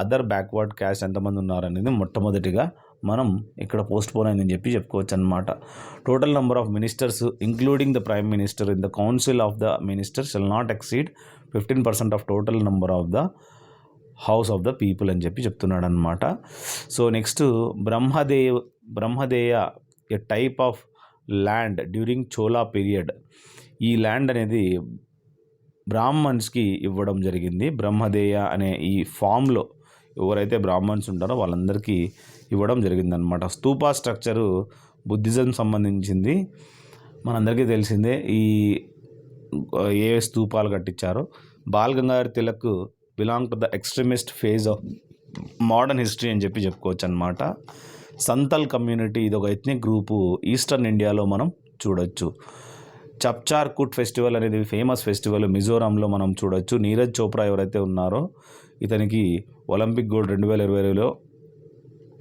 other backward caste ఎంతమంది ఉన్నారనేది మొట్టమొదటిగా మనం ఇక్కడ పోస్ట్ పోన్ అయిందని చెప్పుకోవచ్చు అనమాట. Total number of ministers including the prime minister in the council of the minister shall not exceed 15% of total number of the house of the people అని చెప్తున్నాడు అనమాట. So next Brahmadeya a type of land during Chola period. ఈ land అనేది బ్రాహ్మణ్స్కి ఇవ్వడం జరిగింది. బ్రహ్మదేయ అనే ఈ ఫామ్లో ఎవరైతే బ్రాహ్మణ్స్ ఉంటారో వాళ్ళందరికీ ఇవ్వడం జరిగిందనమాట. స్తూపా స్ట్రక్చరు బుద్ధిజం సంబంధించింది. మనందరికీ తెలిసిందే ఈ ఏ స్తూపాలు కట్టించారో. Bal Gangadhar Tilak belong to the extremist phase of modern history అని చెప్పుకోవచ్చు అనమాట. సంతల్ కమ్యూనిటీ ఇది ఒక ఎథ్నిక్ గ్రూపు ఈస్టర్న్ ఇండియాలో మనం చూడొచ్చు. చప్చార్ కుట్ ఫెస్టివల్ అనేది ఫేమస్ ఫెస్టివల్ మిజోరాంలో మనం చూడొచ్చు. నీరజ్ చోప్రా ఎవరైతే ఉన్నారో ఇతనికి ఒలింపిక్ గోల్డ్ 2020లో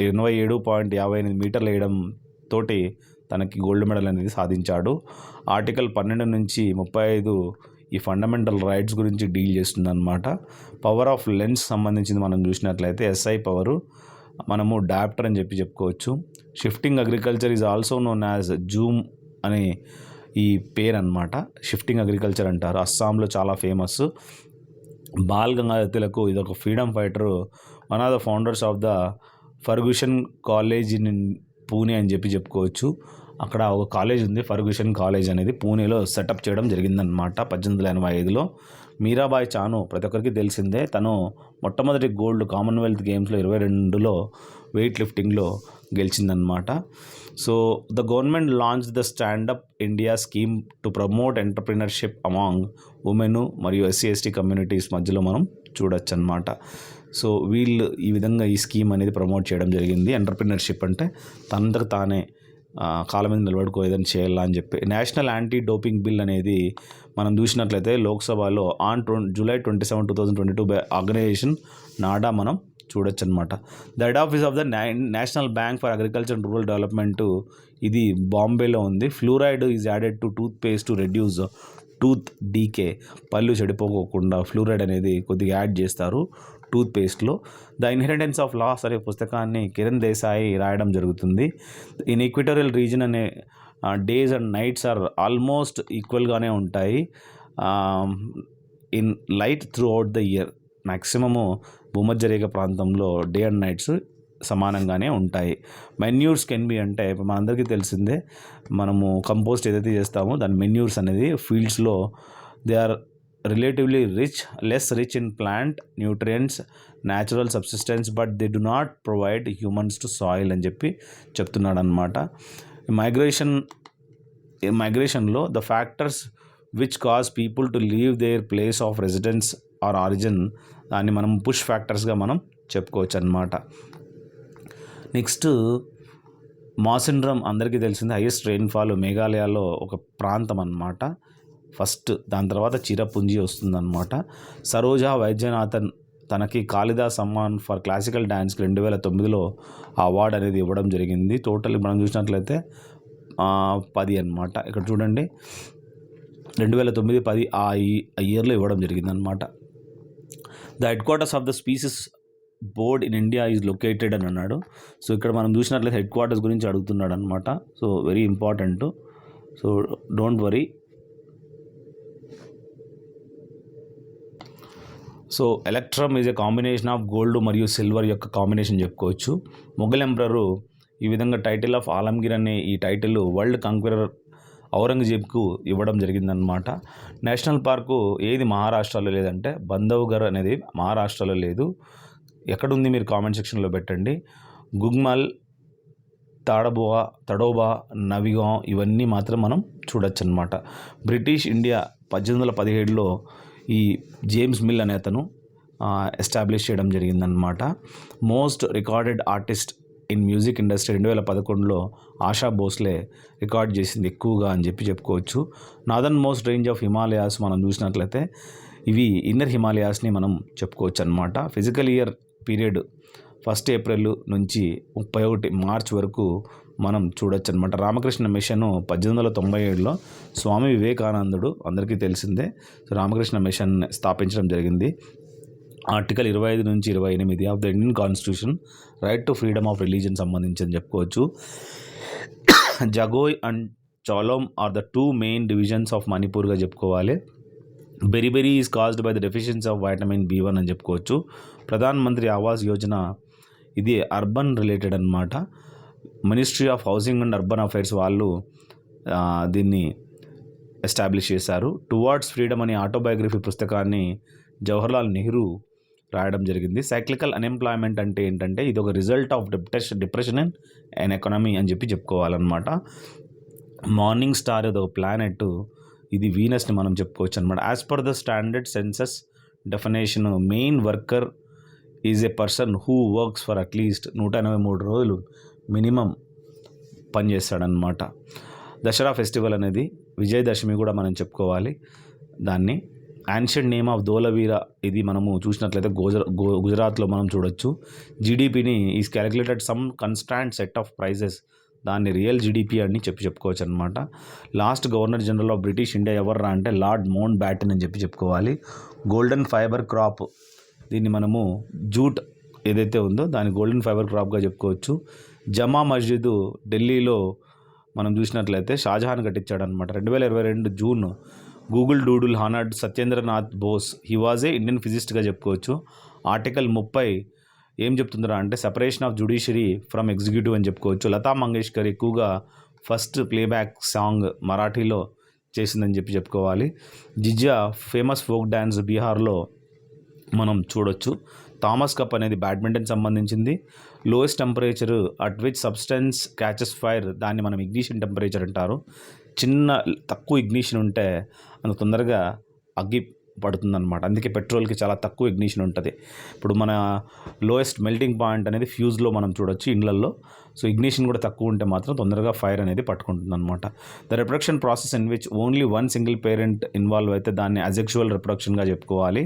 87.58 మీటర్లు వేయడం తోటి తనకి గోల్డ్ మెడల్ అనేది సాధించాడు. ఆర్టికల్ 12 నుంచి 35 ఈ ఫండమెంటల్ రైట్స్ గురించి డీల్ చేస్తుందన్నమాట. పవర్ ఆఫ్ లెన్స్ సంబంధించింది మనం చూసినట్లయితే ఎస్ఐ పవరు మనము డాప్టర్ అని చెప్పుకోవచ్చు. Shifting agriculture is also known as Zoom అనే ఈ పేరు అనమాట. షిఫ్టింగ్ అగ్రికల్చర్ అంటారు. అస్సాంలో చాలా ఫేమస్. బాల్ గంగాధర్ తిలక్ ఇది ఒక freedom fighter. One of the founders of the Fergusson college in Pune అని చెప్పుకోవచ్చు. అక్కడ ఒక కాలేజ్ ఉంది, ఫర్గ్యూషన్ కాలేజ్ అనేది పూణేలో సెటప్ చేయడం జరిగిందనమాట 1885లో. మీరాబాయ్ చాను ప్రతి ఒక్కరికి తెలిసిందే. తను మొట్టమొదటి గోల్డ్ కామన్వెల్త్ గేమ్స్లో 22లో వెయిట్ లిఫ్టింగ్లో గెలిచిందనమాట. So the government launch the stand up India scheme to promote entrepreneurship among women మరియు SC/ST కమ్యూనిటీస్ మధ్యలో మనం చూడొచ్చు అనమాట. సో వీళ్ళు ఈ విధంగా ఈ స్కీమ్ అనేది ప్రమోట్ చేయడం జరిగింది. ఎంటర్ప్రినర్షిప్ అంటే తనంతకు తానే కాళ్ళ మీద నిలబడుకో ఏదైనా చేయాలా అని నేషనల్ యాంటీ డోపింగ్ బిల్ అనేది మనం చూసినట్లయితే లోక్సభలో on July 27, 2022 by organisation NADA మనం చూడొచ్చు అనమాట. The head office of the national bank for agriculture and rural development ఇది బాంబేలో ఉంది. Fluoride is added to toothpaste to reduce tooth decay. పళ్ళు చెడిపోకుండా ఫ్లూరైడ్ అనేది కొద్దిగా యాడ్ చేస్తారు టూత్ పేస్ట్లో. ద ఇన్హెరిటెన్స్ ఆఫ్ లాస్ అనే పుస్తకాన్ని కిరణ్ దేశాయి రాయడం జరుగుతుంది. ఇన్ ఈక్వటోరియల్ రీజన్ అనే days and nights are almost ఈక్వల్గానే ఉంటాయి in light throughout the year. Maximum భూమధ్యరేఖ ప్రాంతంలో డే అండ్ నైట్స్ సమానంగానే ఉంటాయి. మెన్యూర్స్ కెన్ బి అంటే ఇప్పుడు మనందరికీ తెలిసిందే, మనము కంపోస్ట్ ఏదైతే చేస్తామో దాని మెన్యూర్స్ అనేది ఫీల్డ్స్లో they are relatively less rich in plant nutrients natural subsistence but they do not provide humans to soil అని చెప్తున్నాడు అనమాట. మైగ్రేషన్లో the factors which cause people to leave their place of residence or origin దాన్ని మనం push ఫ్యాక్టర్స్గా మనం చెప్పుకోవచ్చు అనమాట. Next మాసిన్డ్రమ్ అందరికీ తెలిసింది. హైయెస్ట్ రెయిన్ఫాల్ మేఘాలయాలో ఒక ప్రాంతం అన్నమాట ఫస్ట్. దాని తర్వాత చిరపుంజి వస్తుందన్నమాట. సరోజా వైద్యనాథన్ తనకి కాళిదాస్ సమ్మాన్ ఫర్ క్లాసికల్ డ్యాన్స్కి 2009లో ఆ అవార్డు అనేది ఇవ్వడం జరిగింది. టోటల్ మనం చూసినట్లయితే 10 అనమాట. ఇక్కడ చూడండి 2009-10 ఆ ఇయర్లో ఇవ్వడం జరిగిందనమాట. The head quarters of the species board in India is located అని అన్నాడు. సో ఇక్కడ మనం చూసినట్లయితే హెడ్ క్వార్టర్స్ గురించి అడుగుతున్నాడు అనమాట. So very important. So don't worry. So electrum is a combination of gold మరియు సిల్వర్ యొక్క కాంబినేషన్ చెప్పుకోవచ్చు. మొఘల్ ఎంపరరు ఈ విధంగా టైటిల్ ఆఫ్ ఆలంగీర్ అనే ఈ టైటిల్ వరల్డ్ కాంక్వరర్ ఔరంగజేబ్కు ఇవ్వడం జరిగిందనమాట. నేషనల్ పార్కు ఏది మహారాష్ట్రలో లేదంటే బంధవ్గర్ అనేది మహారాష్ట్రలో లేదు. ఎక్కడుంది మీరు కామెంట్ సెక్షన్లో పెట్టండి. గుగ్మల్, తడోబా, నవిగాం ఇవన్నీ మాత్రం మనం చూడొచ్చు అనమాట. బ్రిటిష్ ఇండియా 1817లో ఈ జేమ్స్ మిల్ అనే అతను ఎస్టాబ్లిష్ చేయడం జరిగిందనమాట. Most recorded artist in music industry 2011లో ఆశా భోస్లే రికార్డ్ చేసింది ఎక్కువగా అని చెప్పుకోవచ్చు. Northern most range of Himalayas మనం చూసినట్లయితే ఇవి ఇన్నర్ హిమాలయాస్ని మనం చెప్పుకోవచ్చు అనమాట. ఫిజికల్ ఇయర్ పీరియడ్ 1 ఏప్రిల్ నుంచి 31 మార్చ్ వరకు మనం చూడొచ్చు అనమాట. రామకృష్ణ మిషన్ 1897లో స్వామి వివేకానందుడు అందరికీ తెలిసిందే రామకృష్ణ మిషన్ స్థాపించడం జరిగింది. ఆర్టికల్ 25 నుంచి 28 of the Indian constitution right to freedom of religion సంబంధించి అని చెప్పుకోవచ్చు. Jagoi and Cholom are the 2 main divisions of మణిపూర్గా చెప్పుకోవాలి. Beriberi is caused by the deficiency of vitamin B1 అని చెప్పుకోవచ్చు. ప్రధాన్ మంత్రి ఆవాస్ యోజన ఇది అర్బన్ రిలేటెడ్ అనమాట. Ministry of housing and urban affairs వాళ్ళు దీన్ని ఎస్టాబ్లిష్ చేశారు. టువార్డ్స్ ఫ్రీడమ్ అనే ఆటోబయోగ్రఫీ పుస్తకాన్ని జవహర్లాల్ నెహ్రూ రాయడం జరిగింది. సైక్లికల్ అన్ఎంప్లాయ్మెంట్ అంటే ఏంటంటే ఇది ఒక result of depression and economy అని చెప్పుకోవాలన్నమాట. మార్నింగ్ స్టార్ ఇది ఒక ప్లానెట్, ఇది వీనస్ని మనం చెప్పుకోవచ్చు అనమాట. As per the standard census definition main worker is a person who works for at least 183 రోజులు మినిమం పనిచేస్తాడనమాట. దసరా ఫెస్టివల్ అనేది విజయదశమి కూడా మనం చెప్పుకోవాలి దాన్ని. యాన్షియంట్ నేమ్ ఆఫ్ ధోలవీర ఇది మనము చూసినట్లయితే గుజరాత్లో మనం చూడొచ్చు. జీడిపిని is calculated some constant set of prices, దాన్ని రియల్ జీడిపి అని చెప్పుకోవచ్చు అనమాట. Last governor general of British India ఎవర్రా అంటే లార్డ్ మౌంట్ బ్యాటన్ అని చెప్పుకోవాలి. గోల్డెన్ ఫైబర్ క్రాప్ దీన్ని మనము జూట్ ఏదైతే ఉందో దాన్ని గోల్డెన్ ఫైబర్ క్రాప్గా చెప్పుకోవచ్చు. జమా మస్జిద్ ఢిల్లీలో మనం చూసినట్లయితే షాజహాన్ కట్టించాడనమాట. 2022 June Google doodle honoured Satyendranath Bose, he was a Indian ఫిజిస్ట్గా చెప్పుకోవచ్చు. ఆర్టికల్ 30 ఏం చెప్తుందిరా అంటే separation of judiciary from executive అని చెప్పుకోవచ్చు. లతా మంగేష్కర్ ఎక్కువగా ఫస్ట్ ప్లేబ్యాక్ సాంగ్ మరాఠీలో చేసిందని చెప్పుకోవాలి. జిజ్జా ఫేమస్ ఫోక్ డ్యాన్స్ బీహార్లో మనం చూడొచ్చు. థామస్ కప్ అనేది బ్యాడ్మింటన్ సంబంధించింది. Lowest temperature at which substance catches fire దాన్ని మనం ఇగ్నిషన్ టెంపరేచర్ అంటారు. తక్కువ ఇగ్నిషన్ ఉంటే అంత తొందరగా అగ్గి పడుతుందన్నమాట. అందుకే పెట్రోల్కి చాలా తక్కువ ఇగ్నిషన్ ఉంటుంది. ఇప్పుడు మన లోయెస్ట్ మెల్టింగ్ పాయింట్ అనేది ఫ్యూజ్లో మనం చూడొచ్చు ఇండ్లల్లో. సో ఇగ్నిషన్ కూడా తక్కువ ఉంటే మాత్రం తొందరగా ఫైర్ అనేది పట్టుకుంటుంది అనమాట. The reproduction process in which only 1 single parent involve అయితే దాన్ని అసెక్షువల్ రిప్రొడక్షన్గా చెప్పుకోవాలి.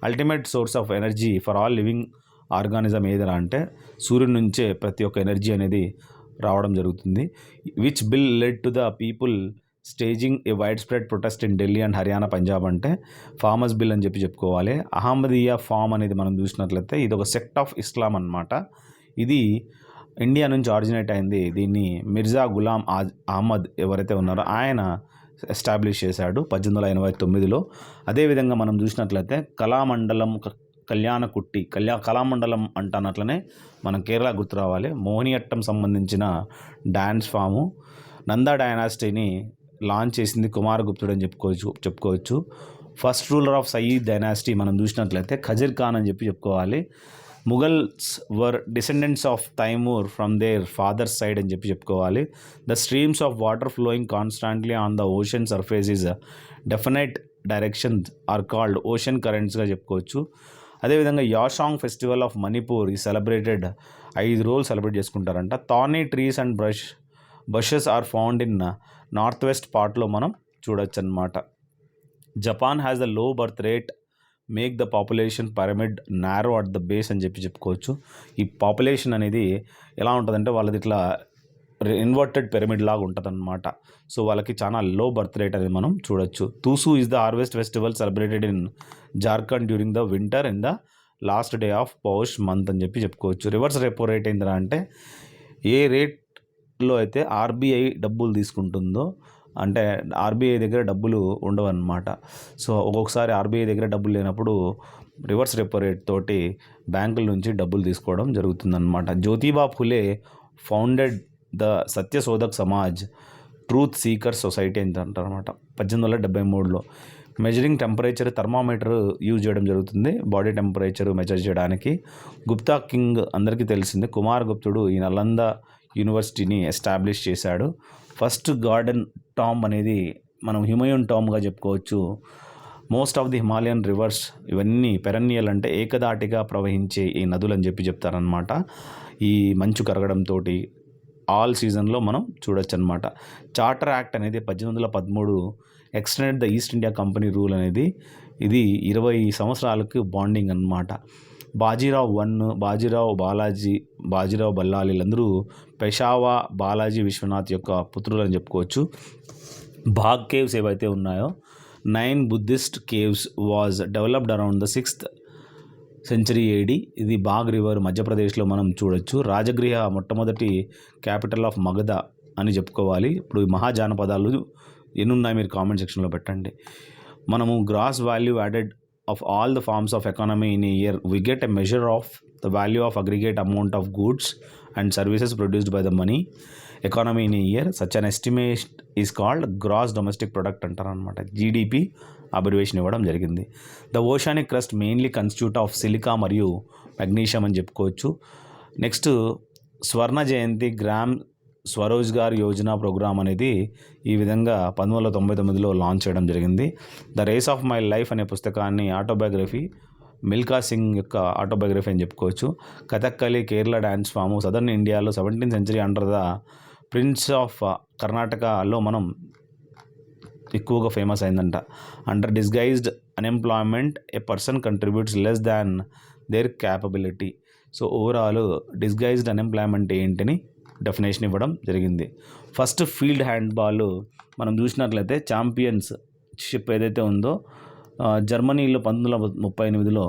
Ultimate source of energy for all living organism ఏదైనా అంటే సూర్యుడి నుంచే ప్రతి ఒక్క ఎనర్జీ అనేది రావడం జరుగుతుంది. Which bill lead to the people staging A wide spread protest in Delhi and Haryana Punjab అంటే ఫార్మర్స్ బిల్ అని చెప్పుకోవాలి. అహ్మదియా ఫామ్ అనేది మనం చూసినట్లయితే ఇది ఒక సెక్ట్ ఆఫ్ ఇస్లాం అనమాట. ఇది ఇండియా నుంచి ఆరిజినేట్ అయింది. దీన్ని మిర్జా గులాం అహ్మద్ ఎవరైతే ఉన్నారో ఆయన ఎస్టాబ్లిష్ చేశాడు 1889లో. అదేవిధంగా మనం చూసినట్లయితే కళామండలం కళామండలం అంటానట్లనే మనం కేరళ గుర్తు రావాలి. మోహినియట్టం సంబంధించిన డ్యాన్స్ ఫాము. నందా డైనాసిటీని లాంచ్ చేసింది కుమారగుప్తుడు అని చెప్పుకోవచ్చు. First ruler of Sayyid dynasty మనం చూసినట్లయితే ఖజర్ ఖాన్ అని చెప్పుకోవాలి. Mughals were descendants of Timur from their father's సైడ్ అని చెప్పుకోవాలి. The streams of water flowing constantly on the ocean surface is definite direction are called ocean కరెంట్స్గా చెప్పుకోవచ్చు. అదేవిధంగా యాషాంగ్ ఫెస్టివల్ ఆఫ్ మణిపూర్ ఈ సెలబ్రేటెడ్ 5 రోజులు సెలబ్రేట్ చేసుకుంటారంట. Thorny trees and bushes are found in north west పార్ట్లో మనం చూడొచ్చు అనమాట. Japan has the low birth rate make the population pyramid narrow at the base అని చెప్పుకోవచ్చు. ఈ పాపులేషన్ అనేది ఎలా ఉంటుందంటే వాళ్ళది ఇట్లా ఇన్వర్టెడ్ పిరమిడ్ లాగా ఉంటుంది అనమాట. సో వాళ్ళకి చాలా లో బర్త్ రేట్ అనేది మనం చూడొచ్చు. Tusu is the harvest festival celebrated in Jharkhand during the winter in the last day of Paush month అని చెప్పుకోవచ్చు. రివర్స్ రెపో రేట్ ఏందిరా అంటే ఏ రేట్లో అయితే ఆర్బీఐ డబ్బులు తీసుకుంటుందో అంటే ఆర్బీఐ దగ్గర డబ్బులు ఉండవు అన్నమాట. సో ఒక్కొక్కసారి ఆర్బీఐ దగ్గర డబ్బులు లేనప్పుడు రివర్స్ రెపో రేట్ తోటి బ్యాంకుల నుంచి డబ్బులు తీసుకోవడం జరుగుతుందన్నమాట. Jyotiba Phule founded the Satyashodhak Samaj truth seeker society అని అంటారనమాట 1873లో. మెజరింగ్ టెంపరేచర్ థర్మామీటర్ యూజ్ చేయడం జరుగుతుంది బాడీ టెంపరేచర్ మెజర్ చేయడానికి. గుప్తా కింగ్ అందరికీ తెలిసిందే. కుమార్ గుప్తుడు ఈ నలంద యూనివర్సిటీని ఎస్టాబ్లిష్ చేశాడు. ఫస్ట్ గార్డెన్ టామ్ అనేది మనం హ్యూమయూన్ టామ్గా చెప్పుకోవచ్చు. Most of the Himalayan reverse ఇవన్నీ పెరన్నియల్ అంటే ఏకదాటిగా ప్రవహించే ఈ నదులు అని చెప్తారనమాట. ఈ మంచు కరగడంతో ఆల్ సీజన్లో మనం చూడొచ్చు అనమాట. చార్టర్ యాక్ట్ అనేది 1813 extended the east India company rule అనేది ఇది 20 సంవత్సరాలకు బాండింగ్ అనమాట. బాజీరావు బాజీరావు బల్లాలీలందరూ పెషావా బాలాజీ విశ్వనాథ్ యొక్క పుత్రులు అని చెప్పుకోవచ్చు. బాగ్ కేవ్స్ ఏవైతే ఉన్నాయో 9 Buddhist caves was developed around the 6th century AD. ఇది బాగ్ రివర్ మధ్యప్రదేశ్లో మనం చూడొచ్చు. రాజగృహ మొట్టమొదటి క్యాపిటల్ ఆఫ్ మగధ అని చెప్పుకోవాలి. ఇప్పుడు ఈ మహాజానపదాలు ఎన్ని ఉన్నాయి మీరు కామెంట్ సెక్షన్లో పెట్టండి. మనము gross value added of all the firms of economy in a year we get a measure of the value of aggregate amount of goods and services produced by the money economy in a year. Such an estimate is called gross domestic product అంటారనమాట. GDP abbreviation ఇవ్వడం జరిగింది. The oceanic crust mainly constitute of silica మరియు magnesium అని చెప్పుకోవచ్చు. Next Swarna Jayanti Gram Swarozgar Yojana program అనేది ఈ విధంగా 1999లో లాంచ్ చేయడం జరిగింది. The race of my life అనే పుస్తకాన్ని ఆటోబయోగ్రఫీ మిల్కా సింగ్ యొక్క ఆటోబయోగ్రఫీ అని చెప్పుకోవచ్చు. Kathakali Kerala dance form southern ఇండియాలో 17th century under the prince of కర్ణాటకలో మనం ఎక్కువగా ఫేమస్ అయిందంట. Under disguised unemployment a person contributes less than their capability. So overall disguised unemployment ఏంటని డెఫినేషన్ ఇవ్వడం జరిగింది. ఫస్ట్ ఫీల్డ్ హ్యాండ్బాల్ మనం చూసినట్లయితే ఛాంపియన్స్ షిప్ ఏదైతే ఉందో జర్మనీలో 1938లో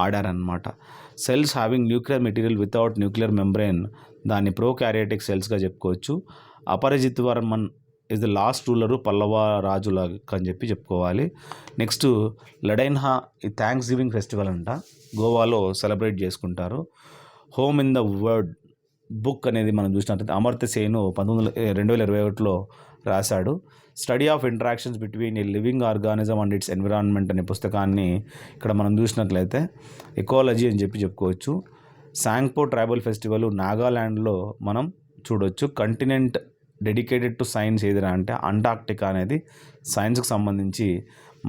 ఆడారనమాట. Cells having nuclear material without nuclear membrane దాన్ని ప్రోకారియోటిక్ సెల్స్గా చెప్పుకోవచ్చు. Aparajita Varman is the last ruler Pallava రాజుల అని చెప్పుకోవాలి. నెక్స్ట్ లడైన్హా ఈ థ్యాంక్స్ గివింగ్ ఫెస్టివల్ అంట గోవాలో సెలబ్రేట్ చేసుకుంటారు. Home in the word book అనేది మనం చూసినట్లయితే అమర్త్య సేను 2021లో రాశాడు. Study of interactions between A living organism and it's environment అనే పుస్తకాన్ని ఇక్కడ మనం చూసినట్లయితే ఎకాలజీ అని చెప్పుకోవచ్చు. సాంగ్పో ట్రైబల్ ఫెస్టివల్ నాగాల్యాండ్లో మనం చూడవచ్చు. కంటినెంట్ డెడికేటెడ్ టు సైన్స్ ఏదిరా అంటే అంటార్క్టికా అనేది సైన్స్కి సంబంధించి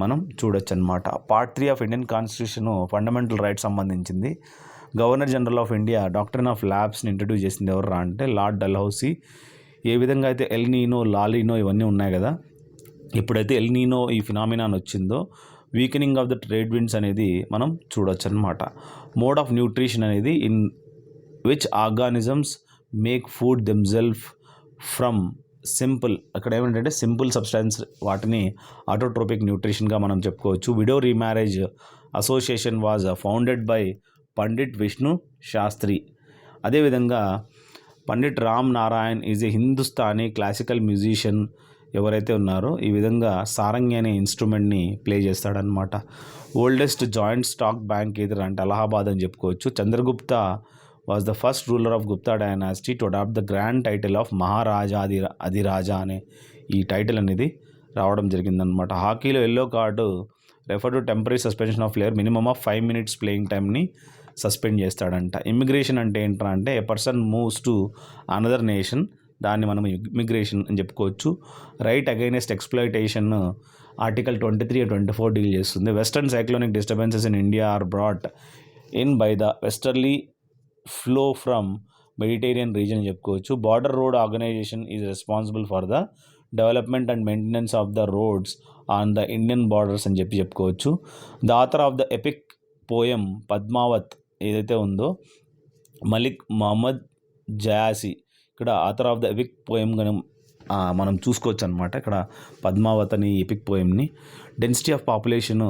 మనం చూడొచ్చు అనమాట. Part 3 of Indian constitution fundamental rights సంబంధించింది. Governor general of India doctrine of ల్యాబ్స్ని ఇంట్రడ్యూస్ చేసింది ఎవర్రా అంటే లార్డ్ డల్హౌసీ. ఏ విధంగా అయితే ఎల్ నీనో లాలీనో ఇవన్నీ ఉన్నాయి కదా, ఎప్పుడైతే ఎల్ నీనో ఈ ఫినామినాన్ వచ్చిందో weakening of the trade winds అనేది మనం చూడొచ్చు అనమాట. మోడ్ ఆఫ్ న్యూట్రిషన్ అనేది in which organisms make food themselves from simple, అక్కడ ఏమిటంటే సింపుల్ సబ్స్టాన్స్ వాటిని ఆటోట్రోపిక్ న్యూట్రిషన్గా మనం చెప్పుకోవచ్చు. Widow remarriage association was founded by Pandit Vishnu Shastri. అదేవిధంగా Pandit Ram Narayan is a Hindustani classical musician ఎవరైతే ఉన్నారో ఈ విధంగా సారంగి అనే ఇన్స్ట్రుమెంట్ని ప్లే చేస్తాడనమాట. ఓల్డెస్ట్ జాయింట్ స్టాక్ బ్యాంక్ ఏదైనా అంటే అలహాబాద్ అని చెప్పుకోవచ్చు. Chandragupta was the first ruler of Gupta dynasty to adopt the grand title of Maharaja Adhiraja అనే ఈ టైటిల్ అనేది రావడం జరిగిందనమాట. హాకీలో yellow card refer to temporary suspension of player minimum of 5 minutes playing టైంని సస్పెండ్ చేస్తాడంట. ఇమిగ్రేషన్ అంటే ఏంట్రా అంటే a person moves to another nation, దాన్ని మనం ఇమిగ్రేషన్ అని చెప్పుకోవచ్చు. Right against exploitation article 23-24 deal చేస్తుంది. Western cyclonic disturbances in India are brought in by the westerly flow from Mediterranean region అని చెప్పుకోవచ్చు. Border road organisation is responsible for the development and maintenance of the roads on the Indian borders అని చెప్పుకోవచ్చు. The author of the epic poem Padmavat ఏదైతే ఉందో మలిక్ మహమ్మద్ జయాసి, ఇక్కడ author of the epic పోయంగా మనం చూసుకోవచ్చు అనమాట. ఇక్కడ పద్మావత్ అని ఎపిక్ పోయంని డెన్సిటీ ఆఫ్ పాపులేషన్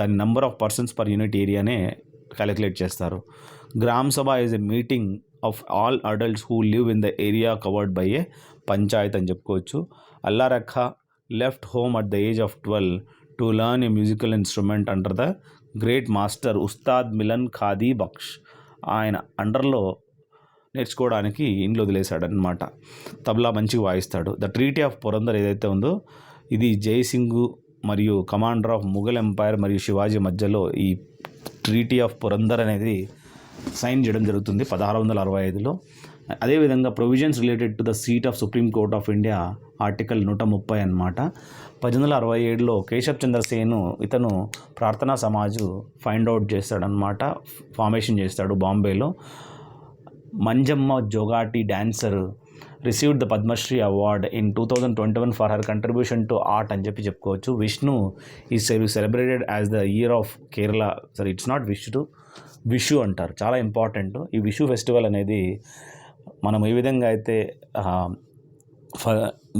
దాని number of persons per unit ఏరియానే క్యాలిక్యులేట్ చేస్తారు. Gram Sabha is a meeting of all adults who live in the area covered by a panchayat అని చెప్పుకోవచ్చు. Alla Rakha left home at the age of 12 to learn a musical instrument under the great master Ustad Milan Khadi Baksh. ఆయన అండర్లో నేర్చుకోవడానికి ఇంట్లో వదిలేశాడనమాట. తబలా మంచిగా వాయిస్తాడు. ద ట్రీటీ ఆఫ్ పురందర్ ఏదైతే ఉందో ఇది జైసింగ్ మరియు కమాండర్ ఆఫ్ ముఘల్ ఎంపైర్ మరియు శివాజీ మధ్యలో ఈ ట్రీటీ ఆఫ్ పురందర్ అనేది సైన్ చేయడం జరుగుతుంది 1665లో. అదేవిధంగా provisions related to the seat of supreme court of India article 130 అనమాట. 1867లో కేశవ్ చంద్ర సేను ఇతను ప్రార్థనా సమాజ్ ఫైండ్ అవుట్ చేస్తాడనమాట, ఫార్మేషన్ చేస్తాడు బాంబేలో. Manjamma Jogati dancer received the Padmashri award in 2021 for her contribution to art అని చెప్పుకోవచ్చు. విష్ణు ఈ celebrated as the year of Kerala. సరే, ఇట్స్ నాట్ విషు అంటారు, చాలా ఇంపార్టెంట్. ఈ విషు ఫెస్టివల్ అనేది మనం ఏ విధంగా అయితే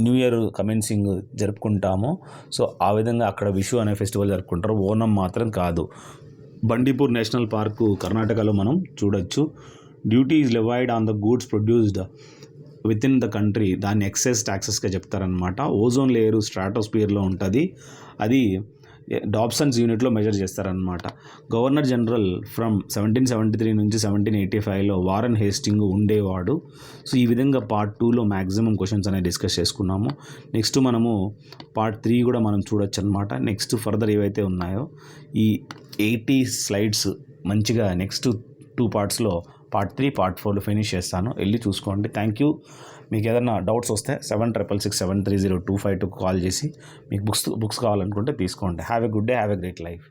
న్యూ ఇయర్ కమెన్సింగ్ జరుపుకుంటామో సో ఆ విధంగా అక్కడ విషు అనే ఫెస్టివల్ జరుపుకుంటారు. ఓనం మాత్రం కాదు. బండిపూర్ నేషనల్ పార్కు కర్ణాటకలో మనం చూడొచ్చు. Duty is levied on the goods produced within the country. దాన్ని ఎక్సైజ్ ట్యాక్సెస్గా చెప్తారనమాట. ఓజోన్ లేయరు స్ట్రాటోస్పియర్లో ఉంటుంది, అది డాబ్సన్స్ యూనిట్లో మెజర్ చేస్తారనమాట. గవర్నర్ జనరల్ ఫ్రమ్ 1773 నుంచి 1785లో వారన్ హేస్టింగ్ ఉండేవాడు. సో ఈ విధంగా పార్ట్ 2లో మ్యాక్సిమం క్వశ్చన్స్ అనేవి డిస్కస్ చేసుకున్నాము. నెక్స్ట్ మనము పార్ట్ 3 కూడా మనం చూడొచ్చు అనమాట. నెక్స్ట్ ఫర్దర్ ఏవైతే ఉన్నాయో ఈ 80 స్లైడ్స్ మంచిగా నెక్స్ట్ 2 పార్ట్స్లో పార్ట్ 3 పార్ట్ 4లో ఫినిష్ చేస్తాను, వెళ్ళి చూసుకోండి. Thank you. మీకు ఏదైనా డౌట్స్ వస్తే 76673025 కాల్ చేసి మీకు బుక్స్ కావాలనుకుంటే తీసుకోండి. Have a good day, have a great life.